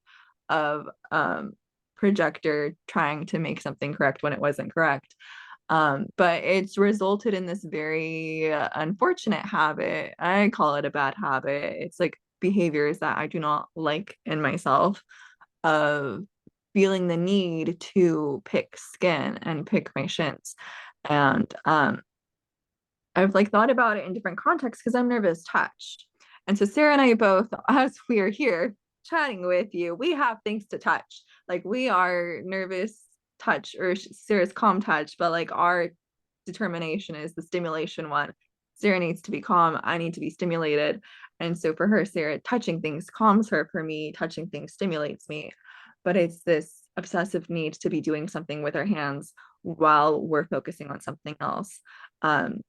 of projector trying to make something correct when it wasn't correct. But it's resulted in this very unfortunate habit. I call it a bad habit. It's like behaviors that I do not like in myself of feeling the need to pick skin and pick my shins. And I've like thought about it in different contexts because I'm nervous touch. And so Sarah and I both, as we are here chatting with you, we have things to touch. Like we are nervous touch, or Sarah's calm touch, but like our determination is the stimulation one. Sarah needs to be calm. I need to be stimulated. And so for her, Sarah, touching things calms her. For me, touching things stimulates me. But it's this obsessive need to be doing something with our hands while we're focusing on something else. Um,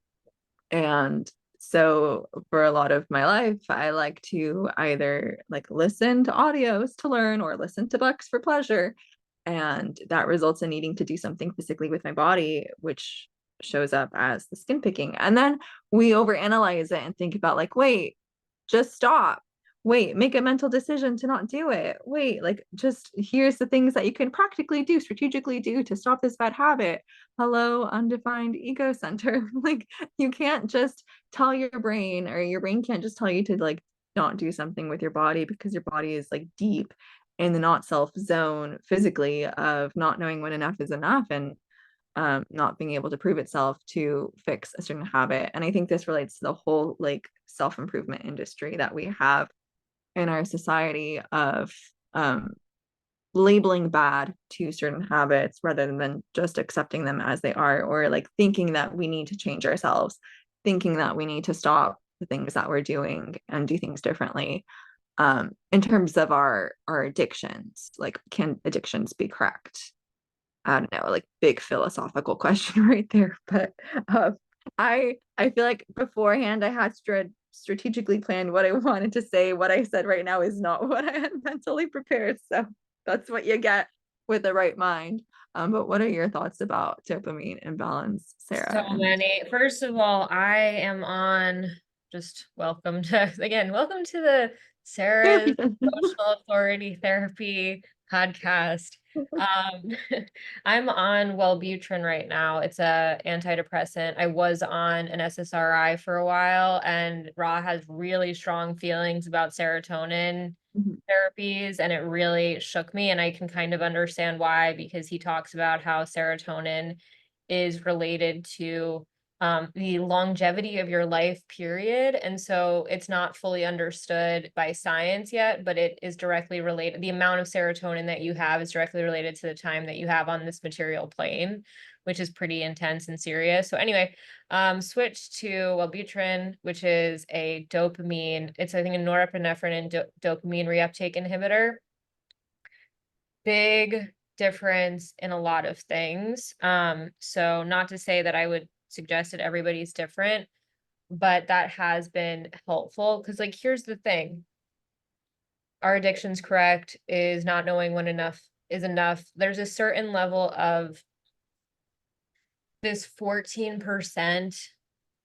and so for a lot of my life, I like to either like listen to audios to learn or listen to books for pleasure. And that results in needing to do something physically with my body, which shows up as the skin picking. And then we overanalyze it and think about like, wait, just stop. wait, make a mental decision to not do it. Wait, like just here's the things that you can practically do, strategically do to stop this bad habit. Hello, undefined ego center. Like you can't just tell your brain, or your brain can't just tell you to like not do something with your body, because your body is like deep in the not self zone physically of not knowing when enough is enough, and not being able to prove itself to fix a certain habit. And I think this relates to the whole like self improvement industry that we have in our society of um, labeling bad to certain habits rather than just accepting them as they are, or like thinking that we need to change ourselves, thinking that we need to stop the things that we're doing and do things differently. In terms of our addictions, like can addictions be correct? I don't know, like big philosophical question right there. But I feel like beforehand I had strategically planned what I wanted to say. What I said right now is not what I had mentally prepared. So that's what you get with the right mind. But what are your thoughts about dopamine imbalance, So Sarah? And many. First of all, I am on just welcome to again, welcome to the Sarah's therapy. Emotional Authority Therapy podcast. Um, I'm on Wellbutrin right now. It's a antidepressant. I was on an SSRI for a while, and Ra has really strong feelings about serotonin therapies, and it really shook me. And I can kind of understand why, because he talks about how serotonin is related to the longevity of your life period. And so it's not fully understood by science yet, but it is directly related. The amount of serotonin that you have is directly related to the time that you have on this material plane, which is pretty intense and serious. So anyway, switch to Wellbutrin, which is a dopamine. It's, I think, a norepinephrine and dopamine reuptake inhibitor. Big difference in a lot of things. So not to say that I would suggest that everybody's different, but that has been helpful, because like here's the thing. Our addiction's correct is not knowing when enough is enough. There's a certain level of this 14%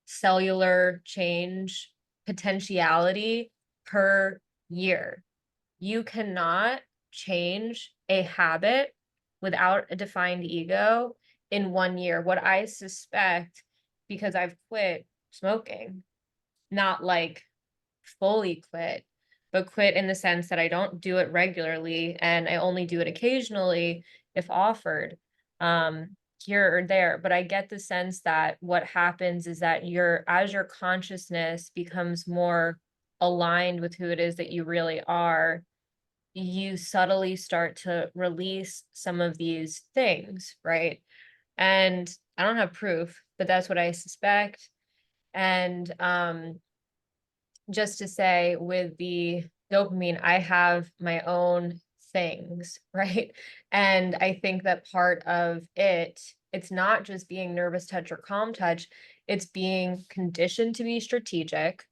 cellular change potentiality per year. You cannot change a habit without a defined ego in 1 year. What I suspect, because I've quit smoking, not like fully quit, but quit in the sense that I don't do it regularly and I only do it occasionally if offered, here or there. But I get the sense that what happens is that as your consciousness becomes more aligned with who it is that you really are, you subtly start to release some of these things, right? And I don't have proof, but that's what I suspect. And just to say, with the dopamine, I have my own things, right? And I think that part of it's not just being nervous touch or calm touch, it's being conditioned to be strategic,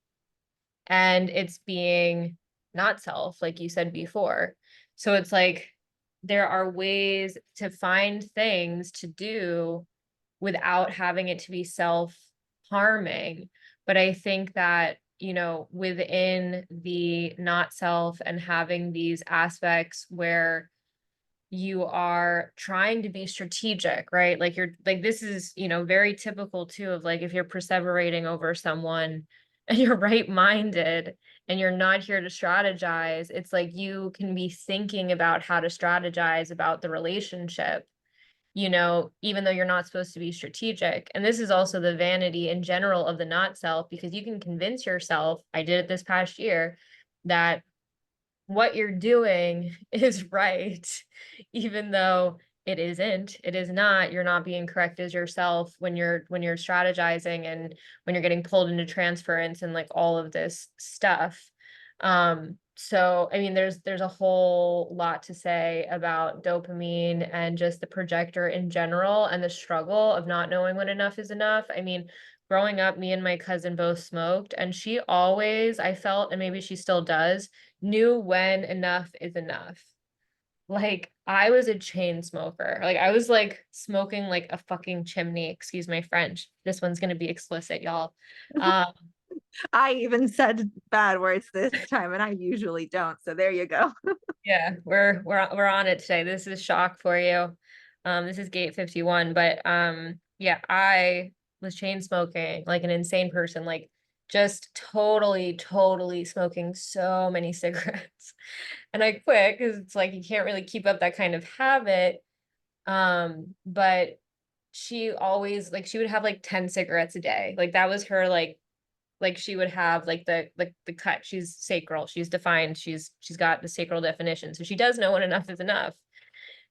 and it's being not self, like you said before. So it's like there are ways to find things to do without having it to be self harming. But I think that, within the not self and having these aspects where you are trying to be strategic, right? Like you're like, this is, very typical too, of like if you're perseverating over someone and you're right-minded and you're not here to strategize, it's like you can be thinking about how to strategize about the relationship, even though you're not supposed to be strategic. And this is also the vanity in general of the not self, because you can convince yourself, I did it this past year, that what you're doing is right, even though it is not. You're not being correct as yourself when you're strategizing and when you're getting pulled into transference and like all of this stuff. So I mean, there's a whole lot to say about dopamine and just the projector in general and the struggle of not knowing when enough is enough. I mean, growing up, me and my cousin both smoked, and she always, I felt, and maybe she still does, knew when enough is enough. Like I was a chain smoker. Like I was like smoking like a fucking chimney, excuse my French. This one's gonna be explicit, y'all. Um, I even said bad words this time, and I usually don't. So there you go. Yeah, we're on it today. This is shock for you. This is gate 51, but yeah, I was chain smoking like an insane person, like just totally smoking so many cigarettes. And I quit because it's like you can't really keep up that kind of habit. But she always like she would have like 10 cigarettes a day. Like that was her like she would have like the cut. She's sacral, she's defined, she's got the sacral definition, so she does know when enough is enough.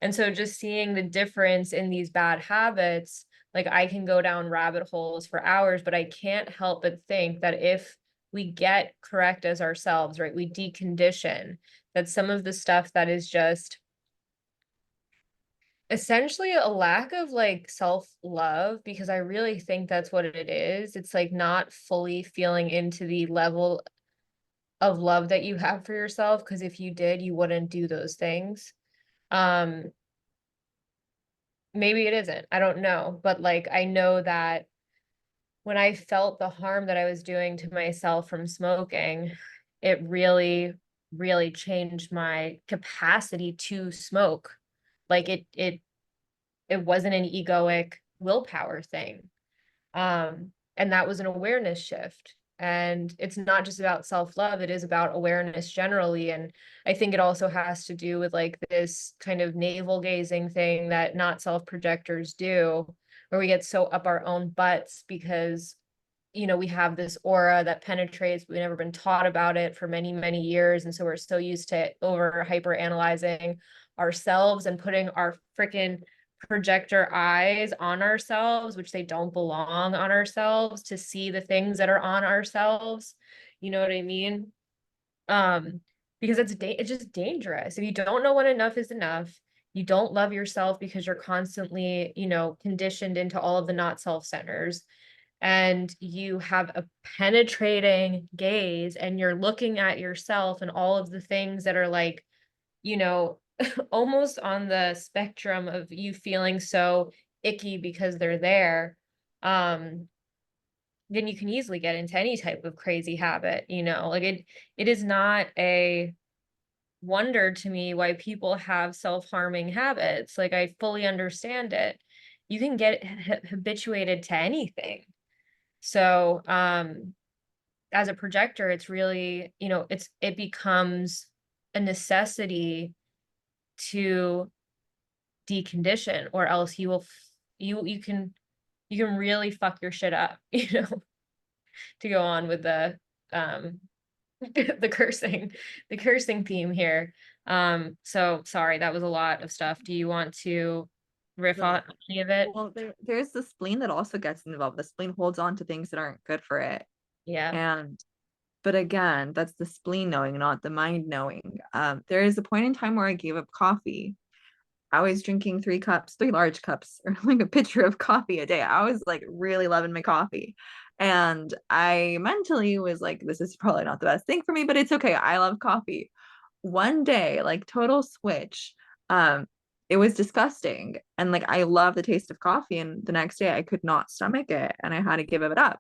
And so just seeing the difference in these bad habits, like I can go down rabbit holes for hours, but I can't help but think that if we get correct as ourselves, right, we decondition, that some of the stuff that is just essentially a lack of like self-love, because I really think that's what it is. It's like not fully feeling into the level of love that you have for yourself, because if you did, you wouldn't do those things. Um, maybe it isn't. I don't know, but like I know that when I felt the harm that I was doing to myself from smoking, it really changed my capacity to smoke. Like it wasn't an egoic willpower thing. And that was an awareness shift. And it's not just about self-love, it is about awareness generally. And I think it also has to do with like this kind of navel gazing thing that not self-projectors do, where we get so up our own butts because we have this aura that penetrates. We've never been taught about it for many years. And so we're so used to over hyper analyzing ourselves and putting our freaking projector eyes on ourselves, which they don't belong on ourselves, to see the things that are on ourselves. You know what I mean? Um, because it's just dangerous. If you don't know when enough is enough, you don't love yourself because you're constantly, conditioned into all of the not self centers, and you have a penetrating gaze and you're looking at yourself and all of the things that are like, you know, almost on the spectrum of you feeling so icky because they're there, um, then you can easily get into any type of crazy habit, like it is not a wonder to me why people have self-harming habits. Like I fully understand it. You can get habituated to anything. So, as a projector, it's really, it becomes a necessity to decondition, or else you can really fuck your shit up, to go on with um the cursing theme here. So sorry, that was a lot of stuff. Do you want to riff The, on any of it? well, there's the spleen that also gets involved. The spleen holds on to things that aren't good for it. Yeah. And but again, that's the spleen knowing, not the mind knowing. There is a point in time where I gave up coffee. I was drinking 3 cups, 3 large cups, or like a pitcher of coffee a day. I was like really loving my coffee. And I mentally was like, this is probably not the best thing for me, but it's okay. I love coffee. One day, like total switch. Um, it was disgusting. And like I love the taste of coffee. And the next day I could not stomach it and I had to give it up.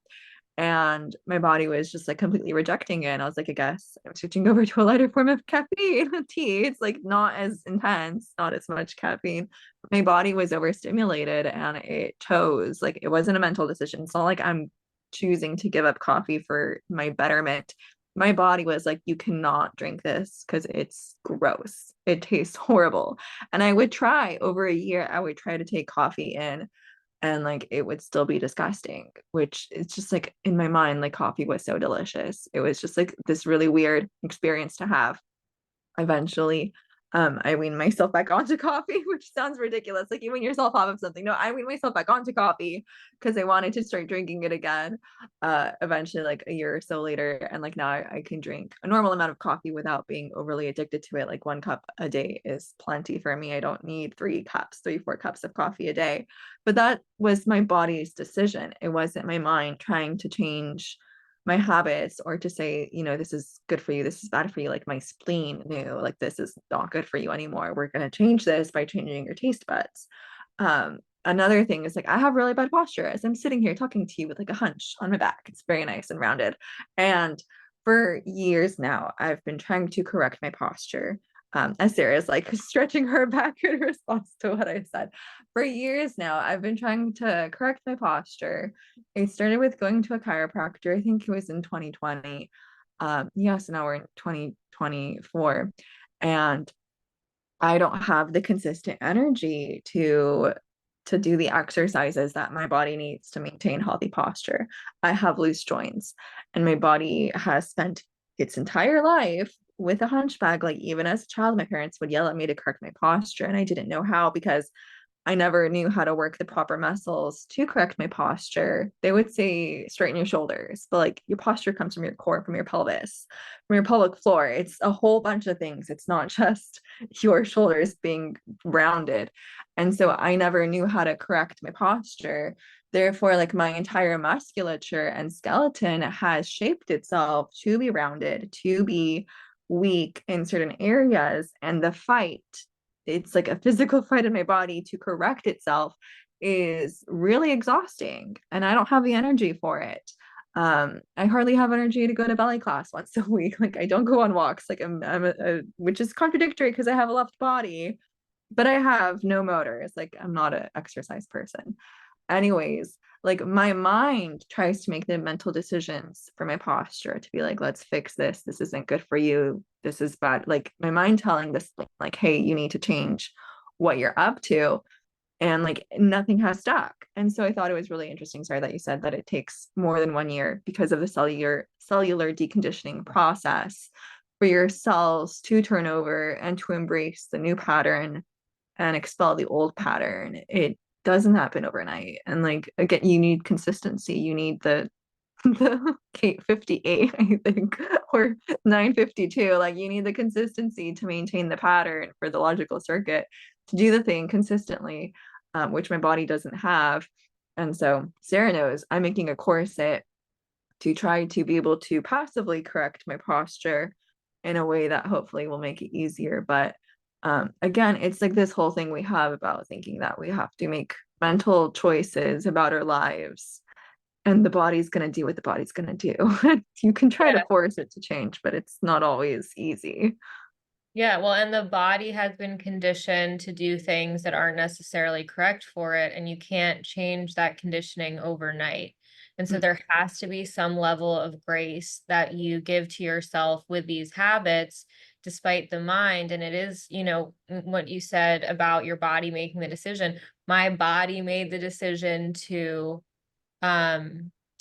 And my body was just like completely rejecting it. And I was like, I guess I'm switching over to a lighter form of caffeine. Tea. It's like not as intense, not as much caffeine. My body was overstimulated and it chose, like, it wasn't a mental decision. It's not like I'm choosing to give up coffee for my betterment. My body was like, you cannot drink this because it's gross. It tastes horrible. And I would try over a year, I would try to take coffee in and like it would still be disgusting, which it's just like in my mind, like coffee was so delicious. It was just like this really weird experience to have. Eventually, I weaned myself back onto coffee, which sounds ridiculous. Like you wean yourself off of something. No, I weaned myself back onto coffee because I wanted to start drinking it again. Eventually, like a year or so later, and like now I can drink a normal amount of coffee without being overly addicted to it. Like 1 cup a day is plenty for me. I don't need 3 cups, 4 cups of coffee a day. But that was my body's decision. It wasn't my mind trying to change my habits or to say, this is good for you, this is bad for you. Like my spleen knew, like, this is not good for you anymore. We're going to change this by changing your taste buds. another thing is like I have really bad posture as I'm sitting here talking to you with like a hunch on my back. It's very nice and rounded. And for years now, I've been trying to correct my posture. As Sarah's like stretching her back in response to what I said. For years now, I've been trying to correct my posture. It started with going to a chiropractor. I think it was in 2020. Yes, now we're in 2024. And I don't have the consistent energy to do the exercises that my body needs to maintain healthy posture. I have loose joints, and my body has spent its entire life with a hunchback. Like even as a child, my parents would yell at me to correct my posture, and I didn't know how because I never knew how to work the proper muscles to correct my posture. They would say straighten your shoulders, but like your posture comes from your core, from your pelvis, from your pelvic floor. It's a whole bunch of things. It's not just your shoulders being rounded. And so I never knew how to correct my posture. Therefore, like my entire musculature and skeleton has shaped itself to be rounded, to be weak in certain areas. And the fight, it's like a physical fight in my body to correct itself, is really exhausting, and I don't have the energy for it. I hardly have energy to go to ballet class once a week. Like I don't go on walks. Like which is contradictory because I have a left body, but I have no motors. Like I'm not an exercise person. Anyways, like my mind tries to make the mental decisions for my posture to be like, let's fix this. This isn't good for you. This is bad. Like my mind telling this thing, like, hey, you need to change what you're up to. And like nothing has stuck. And so I thought it was really interesting, sorry, that you said that it takes more than 1 year because of the cellular deconditioning process for your cells to turn over and to embrace the new pattern and expel the old pattern. It doesn't happen overnight. And like again, you need consistency. You need the 858, I think, or 952. Like you need the consistency to maintain the pattern for the logical circuit to do the thing consistently, which my body doesn't have. And so Sarah knows I'm making a corset to try to be able to passively correct my posture in a way that hopefully will make it easier. But again, it's like this whole thing we have about thinking that we have to make mental choices about our lives, and the body's going to do what the body's going to do. You can try to Yeah. force it to change, but it's not always easy. Yeah, well, and the body has been conditioned to do things that aren't necessarily correct for it, and you can't change that conditioning overnight. And so Mm. there has to be some level of grace that you give to yourself with these habits, despite the mind. And it is, what you said about your body making the decision. My body made the decision to,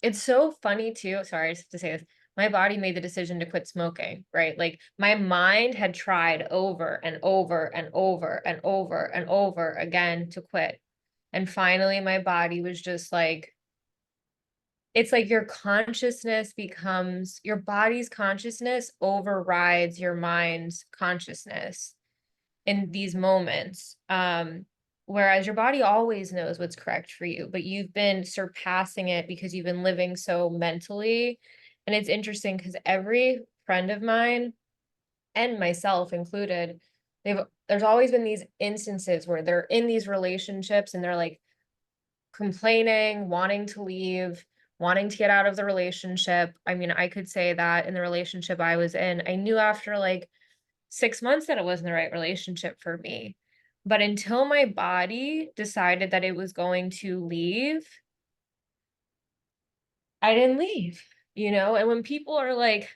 it's so funny too. Sorry, I just have to say this. My body made the decision to quit smoking, right? Like my mind had tried over and over and over and over and over again to quit. And finally, my body was just like, it's like your consciousness becomes, your body's consciousness overrides your mind's consciousness in these moments. Whereas your body always knows what's correct for you, but you've been surpassing it because you've been living so mentally. And it's interesting because every friend of mine and myself included, there's always been these instances where they're in these relationships and they're like complaining, wanting to leave, wanting to get out of the relationship. I mean, I could say that in the relationship I was in, I knew after like 6 months that it wasn't the right relationship for me. But until my body decided that it was going to leave, I didn't leave, And when people are like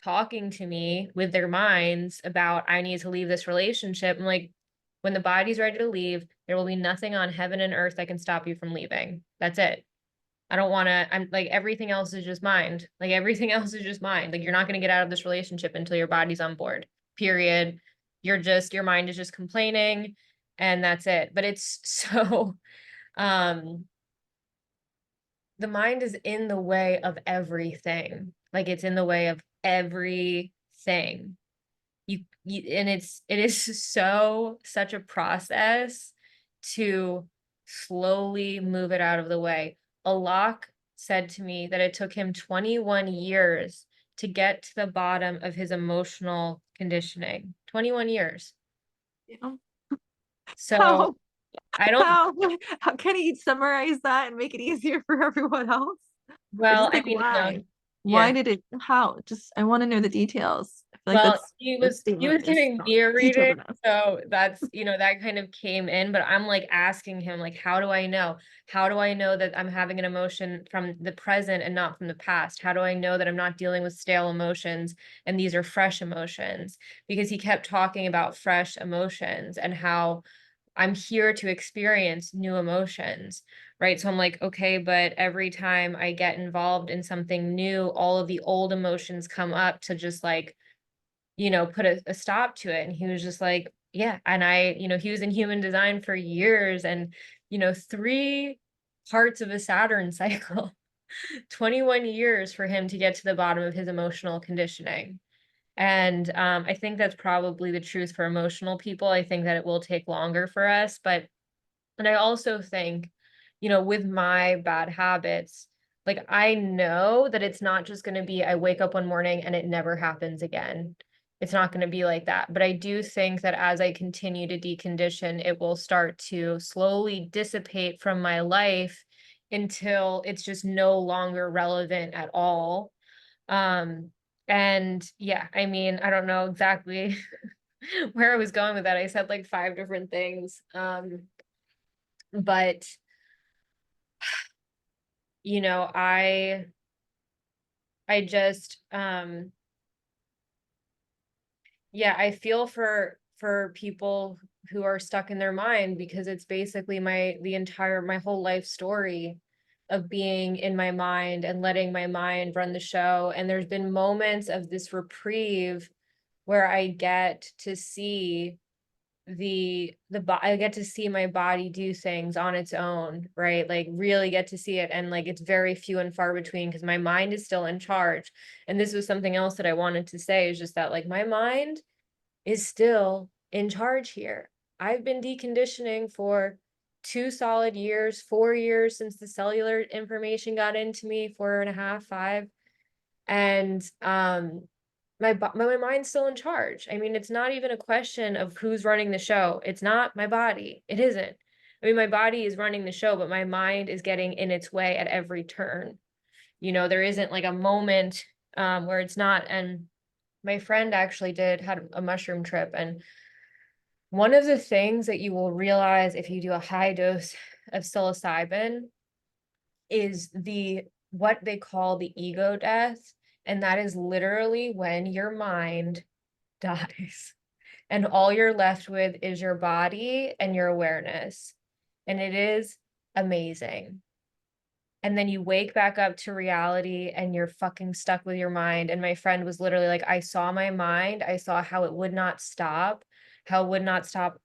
talking to me with their minds about, I need to leave this relationship, I'm like, when the body's ready to leave, there will be nothing on heaven and earth that can stop you from leaving. That's it. I don't want to, I'm like, everything else is just mind. Like, everything else is just mind. Like, you're not going to get out of this relationship until your body's on board, period. Your mind is just complaining and that's it. But it's so, um, the mind is in the way of everything. Like, it's in the way of everything. And it is such a process to slowly move it out of the way. Alok said to me that it took him 21 years to get to the bottom of his emotional conditioning. 21 years. You know? So How? I don't, How how can you summarize that and make it easier for everyone else? Or well, just I like mean, no, why? Why yeah. did it how? Just I want to know the details. I feel like Well, that's he that was he statement was is giving not me a detailed reading, enough. so that's, that kind of came in, but I'm like asking him, like, how do I know? How do I know that I'm having an emotion from the present and not from the past? How do I know that I'm not dealing with stale emotions and these are fresh emotions? Because he kept talking about fresh emotions and how I'm here to experience new emotions, right? So I'm like, okay, but every time I get involved in something new, all of the old emotions come up to just like, put a stop to it. And he was just like, yeah. And he was in human design for years and, three parts of a Saturn cycle, 21 years for him to get to the bottom of his emotional conditioning. And I think that's probably the truth for emotional people. I think that it will take longer for us, but and I also think, with my bad habits, like I know that it's not just going to be I wake up one morning and it never happens again. It's not going to be like that. But I do think that as I continue to decondition, it will start to slowly dissipate from my life until it's just no longer relevant at all. Um, and yeah, I mean, I don't know exactly where I was going with that. I said like five different things. But you know, I just yeah, I feel for people who are stuck in their mind because it's basically my whole life story of being in my mind and letting my mind run the show. And there's been moments of this reprieve where I get to see I get to see my body do things on its own, right? Like really get to see it, and like it's very few and far between because my mind is still in charge. And this was something else that I wanted to say, is just that like my mind is still in charge here. I've been deconditioning for 2 solid years, 4 years since the cellular information got into me, 4.5, 5. And my mind's still in charge. I mean, it's not even a question of who's running the show. It's not my body. It isn't. I mean, my body is running the show, but my mind is getting in its way at every turn. There isn't like a moment where it's not. And my friend actually had a mushroom trip, and one of the things that you will realize if you do a high dose of psilocybin is what they call the ego death. And that is literally when your mind dies and all you're left with is your body and your awareness. And it is amazing. And then you wake back up to reality and you're fucking stuck with your mind. And my friend was literally like, I saw my mind. I saw how it would not stop, how it would not stop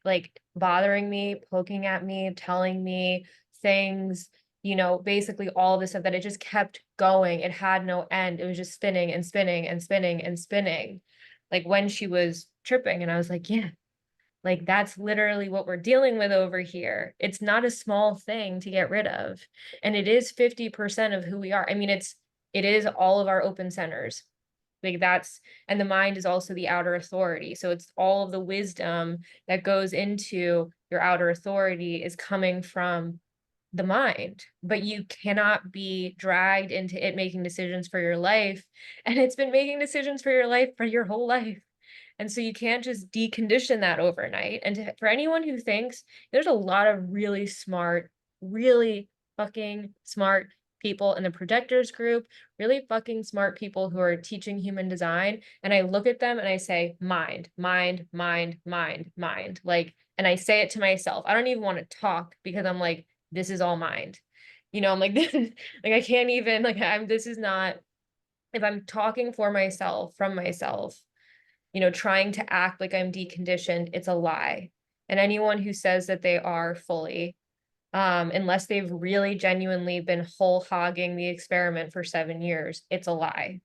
like bothering me, poking at me, telling me things, basically all this stuff that it just kept going. It had no end. It was just spinning and spinning and spinning and spinning. Like when she was tripping, and I was like, yeah, like that's literally what we're dealing with over here. It's not a small thing to get rid of. And it is 50% of who we are. I mean, it is all of our open centers. Like and the mind is also the outer authority. So it's all of the wisdom that goes into your outer authority is coming from the mind, but you cannot be dragged into it making decisions for your life. And it's been making decisions for your life for your whole life. And so you can't just decondition that overnight. And for anyone who thinks, there's a lot of really smart, really fucking smart people in the projectors group, really fucking smart people who are teaching human design. And I look at them and I say, mind, mind, mind, mind, mind. Like, and I say it to myself. I don't even want to talk because I'm like, this is all mind. I'm like, this is like, I can't even, like, this is not, if I'm talking for myself, from myself, trying to act like I'm deconditioned, it's a lie. And anyone who says that they are fully, unless they've really genuinely been whole hogging the experiment for 7 years, it's a lie.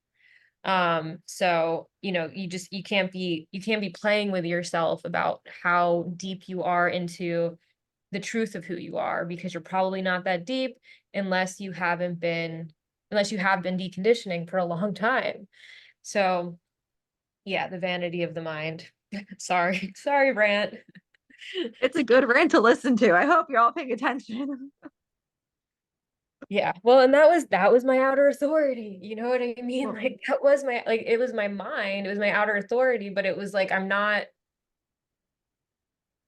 So, you can't be playing with yourself about how deep you are into the truth of who you are, because you're probably not that deep unless you have been deconditioning for a long time. So yeah, the vanity of the mind. Sorry, sorry, rant. It's a good rant to listen to. I hope you're all paying attention. Yeah. Well, and that was my outer authority. You know what I mean? Well, Like that was my like it was my mind, it was my outer authority, but it was like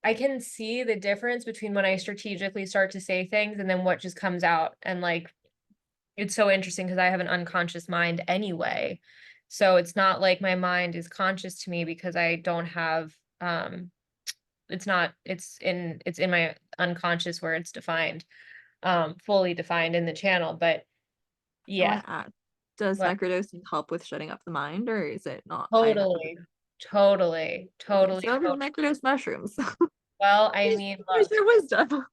I can see the difference between when I strategically start to say things and then what just comes out. And like it's so interesting because I have an unconscious mind anyway. So it's not like my mind is conscious to me because I don't have it's not it's in my unconscious where it's defined, fully defined in the channel. But I yeah, want to ask, does what microdosing help with shutting up the mind, or is it not high enough of a totally, totally, okay, totally, so everyone totally. microdose mushrooms. Well, I Use mean, use look, their wisdom.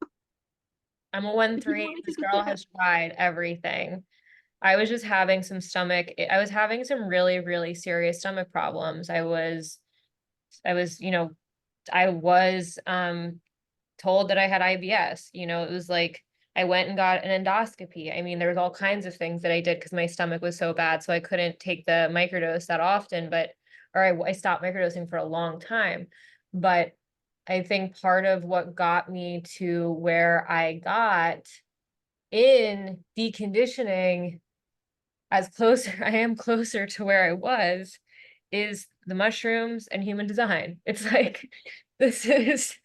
I'm a one If you three. want to This take a girl step. has tried everything. I was just having I was having some really, really serious stomach problems. I was, I was told that I had IBS. It was like I went and got an endoscopy. I mean, there was all kinds of things that I did because my stomach was so bad, so I couldn't take the microdose that often, I stopped microdosing for a long time. But I think part of what got me to where I got in deconditioning, as closer I am closer to where I was, is the mushrooms and human design. It's like this is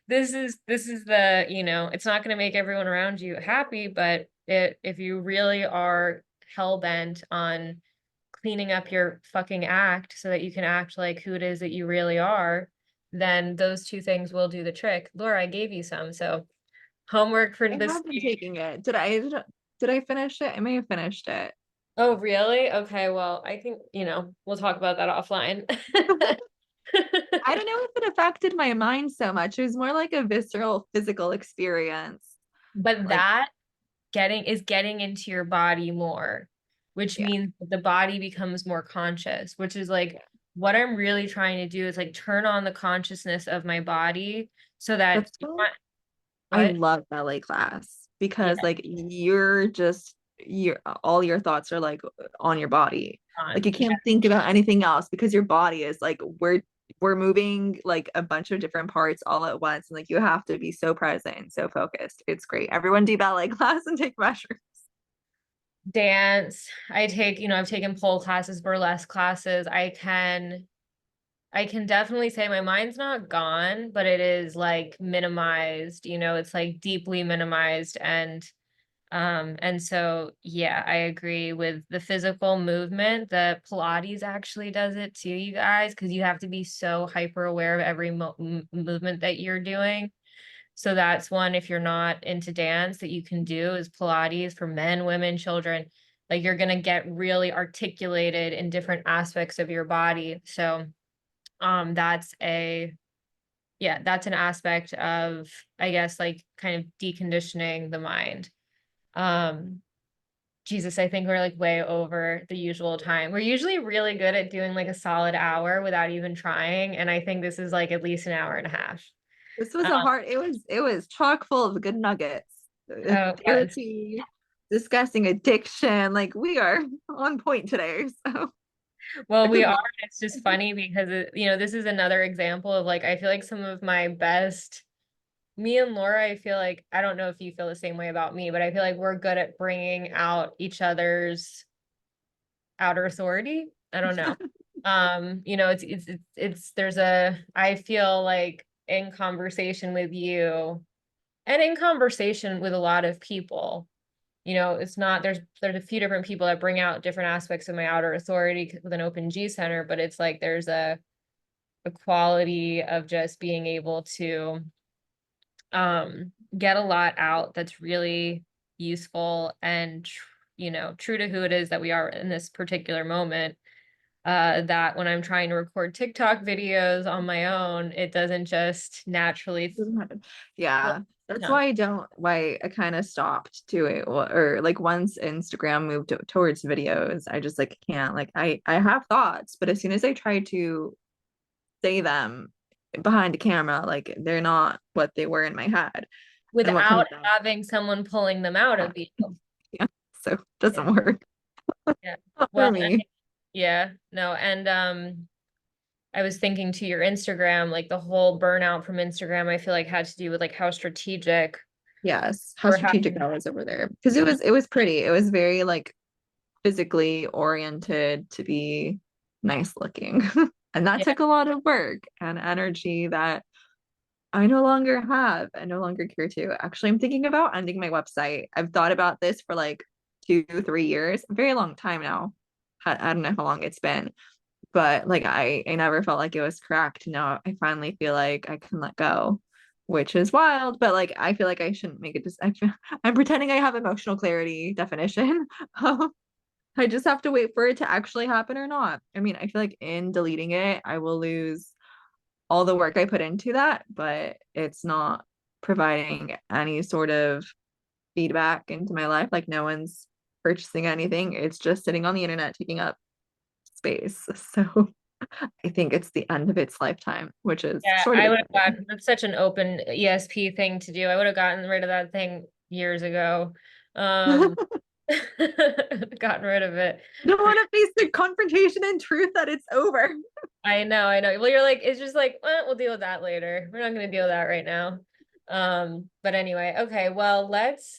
this is the, it's not going to make everyone around you happy, but if you really are hell bent on cleaning up your fucking act so that you can act like who it is that you really are, then those two things will do the trick. Laura, I gave you some, so homework for I this have been week. taking it. Did I finish it? I may have finished it. Oh, really? Okay, well, I think, we'll talk about that offline. I don't know if it affected my mind so much. It was more like a visceral physical experience. But Like, that getting into your body more, which yeah, means that the body becomes more conscious, which is like yeah. what I'm really trying to do is like turn on the consciousness of my body so that That's why I what? love ballet class Yeah, because like you're all your thoughts are like on your body. Like on. you Yeah. can't think about anything else because your body is like we're moving like a bunch of different parts all at once and like you have to be so present and so focused. It's great. Everyone do ballet class and take mushrooms. Dance. I've taken pole classes, burlesque classes. I can definitely say my mind's not gone, but it is like minimized, it's like deeply minimized. And so yeah, I agree with the physical movement. The Pilates actually does it too, you guys, because you have to be so hyper aware of every movement that you're doing. So that's one, if you're not into dance, that you can do is Pilates for men, women, children. Like you're gonna get really articulated in different aspects of your body. So that's a yeah, that's an aspect of, I guess, like kind of deconditioning the mind. Um, Jesus, I think we're like way over the usual time. We're usually really good at doing like a solid hour without even trying, and I think this is like at least an hour and a half. This was Um, a hard it was chock full of good nuggets. oh, yes. Therapy, discussing addiction. Like we are on point today. So Well, a we good are. one. It's just funny because this is another example of like I feel like some of my best me and Laura, I feel like I don't know if you feel the same way about me, but I feel like we're good at bringing out each other's outer authority. I don't know. It's there's I feel like in conversation with you and in conversation with a lot of people, it's not there's a few different people that bring out different aspects of my outer authority with an open G center, but it's like there's a quality of just being able to get a lot out that's really useful and true to who it is that we are in this particular moment, that when I'm trying to record TikTok videos on my own, it doesn't just naturally flow. Yeah. That's No. why I kind of stopped doing or like once Instagram moved towards videos, I just like can't like I have thoughts, but as soon as I try to say them behind a camera, like they're not what they were in my head. And what Without comes out, having someone pulling them out yeah, of you. yeah. So it Yeah. doesn't work. Yeah. Not for Well, me. yeah, no, and I was thinking to your Instagram, like the whole burnout from Instagram, I feel like had to do with like how strategic Yes, how or how, strategic that was over there because it was pretty. It was very like physically oriented to be nice looking. And that yeah, took a lot of work and energy that I no longer have and no longer care to. Actually, I'm thinking about ending my website. I've thought about this for like 2, 3 years, a very long time now. I don't know how long it's been, but like I never felt like it was correct. Now I finally feel like I can let go, which is wild, but like I feel like I shouldn't make it just I'm pretending I have emotional clarity definition. Um, I just have to wait for it to actually happen or not. I mean, I feel like in deleting it, I will lose all the work I put into that, but it's not providing any sort of feedback into my life. Like no one's purchasing anything. It's just sitting on the internet taking up space. So I think it's the end of its lifetime, which is yeah, sort of I would have exciting. gotten, that's such an open ESP thing to do. I would have gotten rid of that thing years ago. Um, gotten rid of it. I don't want to face the confrontation and truth that it's over. I know. Well, you're like, it's just like, we'll deal with that later. We're not going to deal with that right now. But anyway, okay. Well,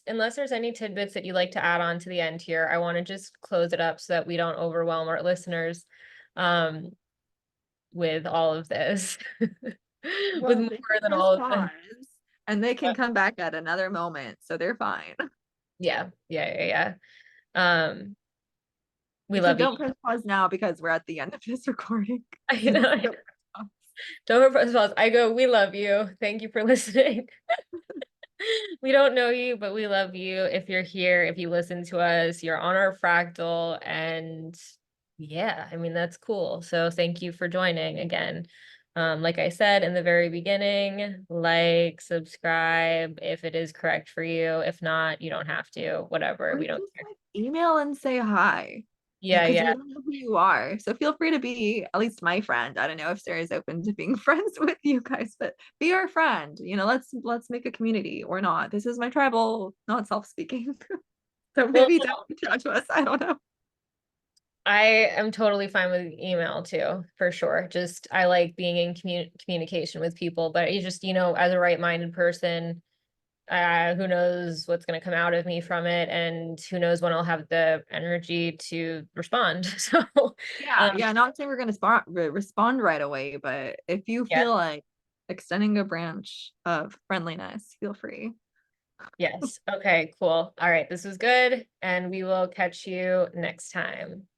unless there's any tidbits that you like to add on to the end here, I want to just close it up so that we don't overwhelm our listeners, um, with all of this, with Well, more they can than press all of pause them. and they can come back at another moment. So they're fine. Yeah, yeah, yeah, yeah. We Except love you. don't press pause now because we're at the end of this recording. I So know. don't press pause. Don't press pause. I go, we love you. Thank you for listening. We don't know you, but we love you. If you're here, if you listen to us, you're on our fractal. And yeah, I mean, that's cool. So thank you for joining again. Like I said in the very beginning, like, subscribe if it is correct for you. If not, you don't have to, whatever. Or We don't just care. like email and say hi Yeah, because we yeah. don't know who you are. So feel free to be at least my friend. I don't know if Sarah's open to being friends with you guys, but be our friend. Let's make a community or not. This is my tribal, not self-speaking. So Well, maybe don't judge us. I don't know. I am totally fine with email too, for sure. Just I like being in communication with people, but you just, as a right-minded person, who knows what's going to come out of me from it, and who knows when I'll have the energy to respond. So, Yeah, um, yeah, not saying we're gonna respond right away, but if you yeah, feel like extending a branch of friendliness, feel free. yes. Okay, cool. All right, this was good, and we will catch you next time.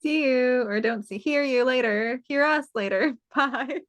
See you or don't hear you later. Hear us later. Bye.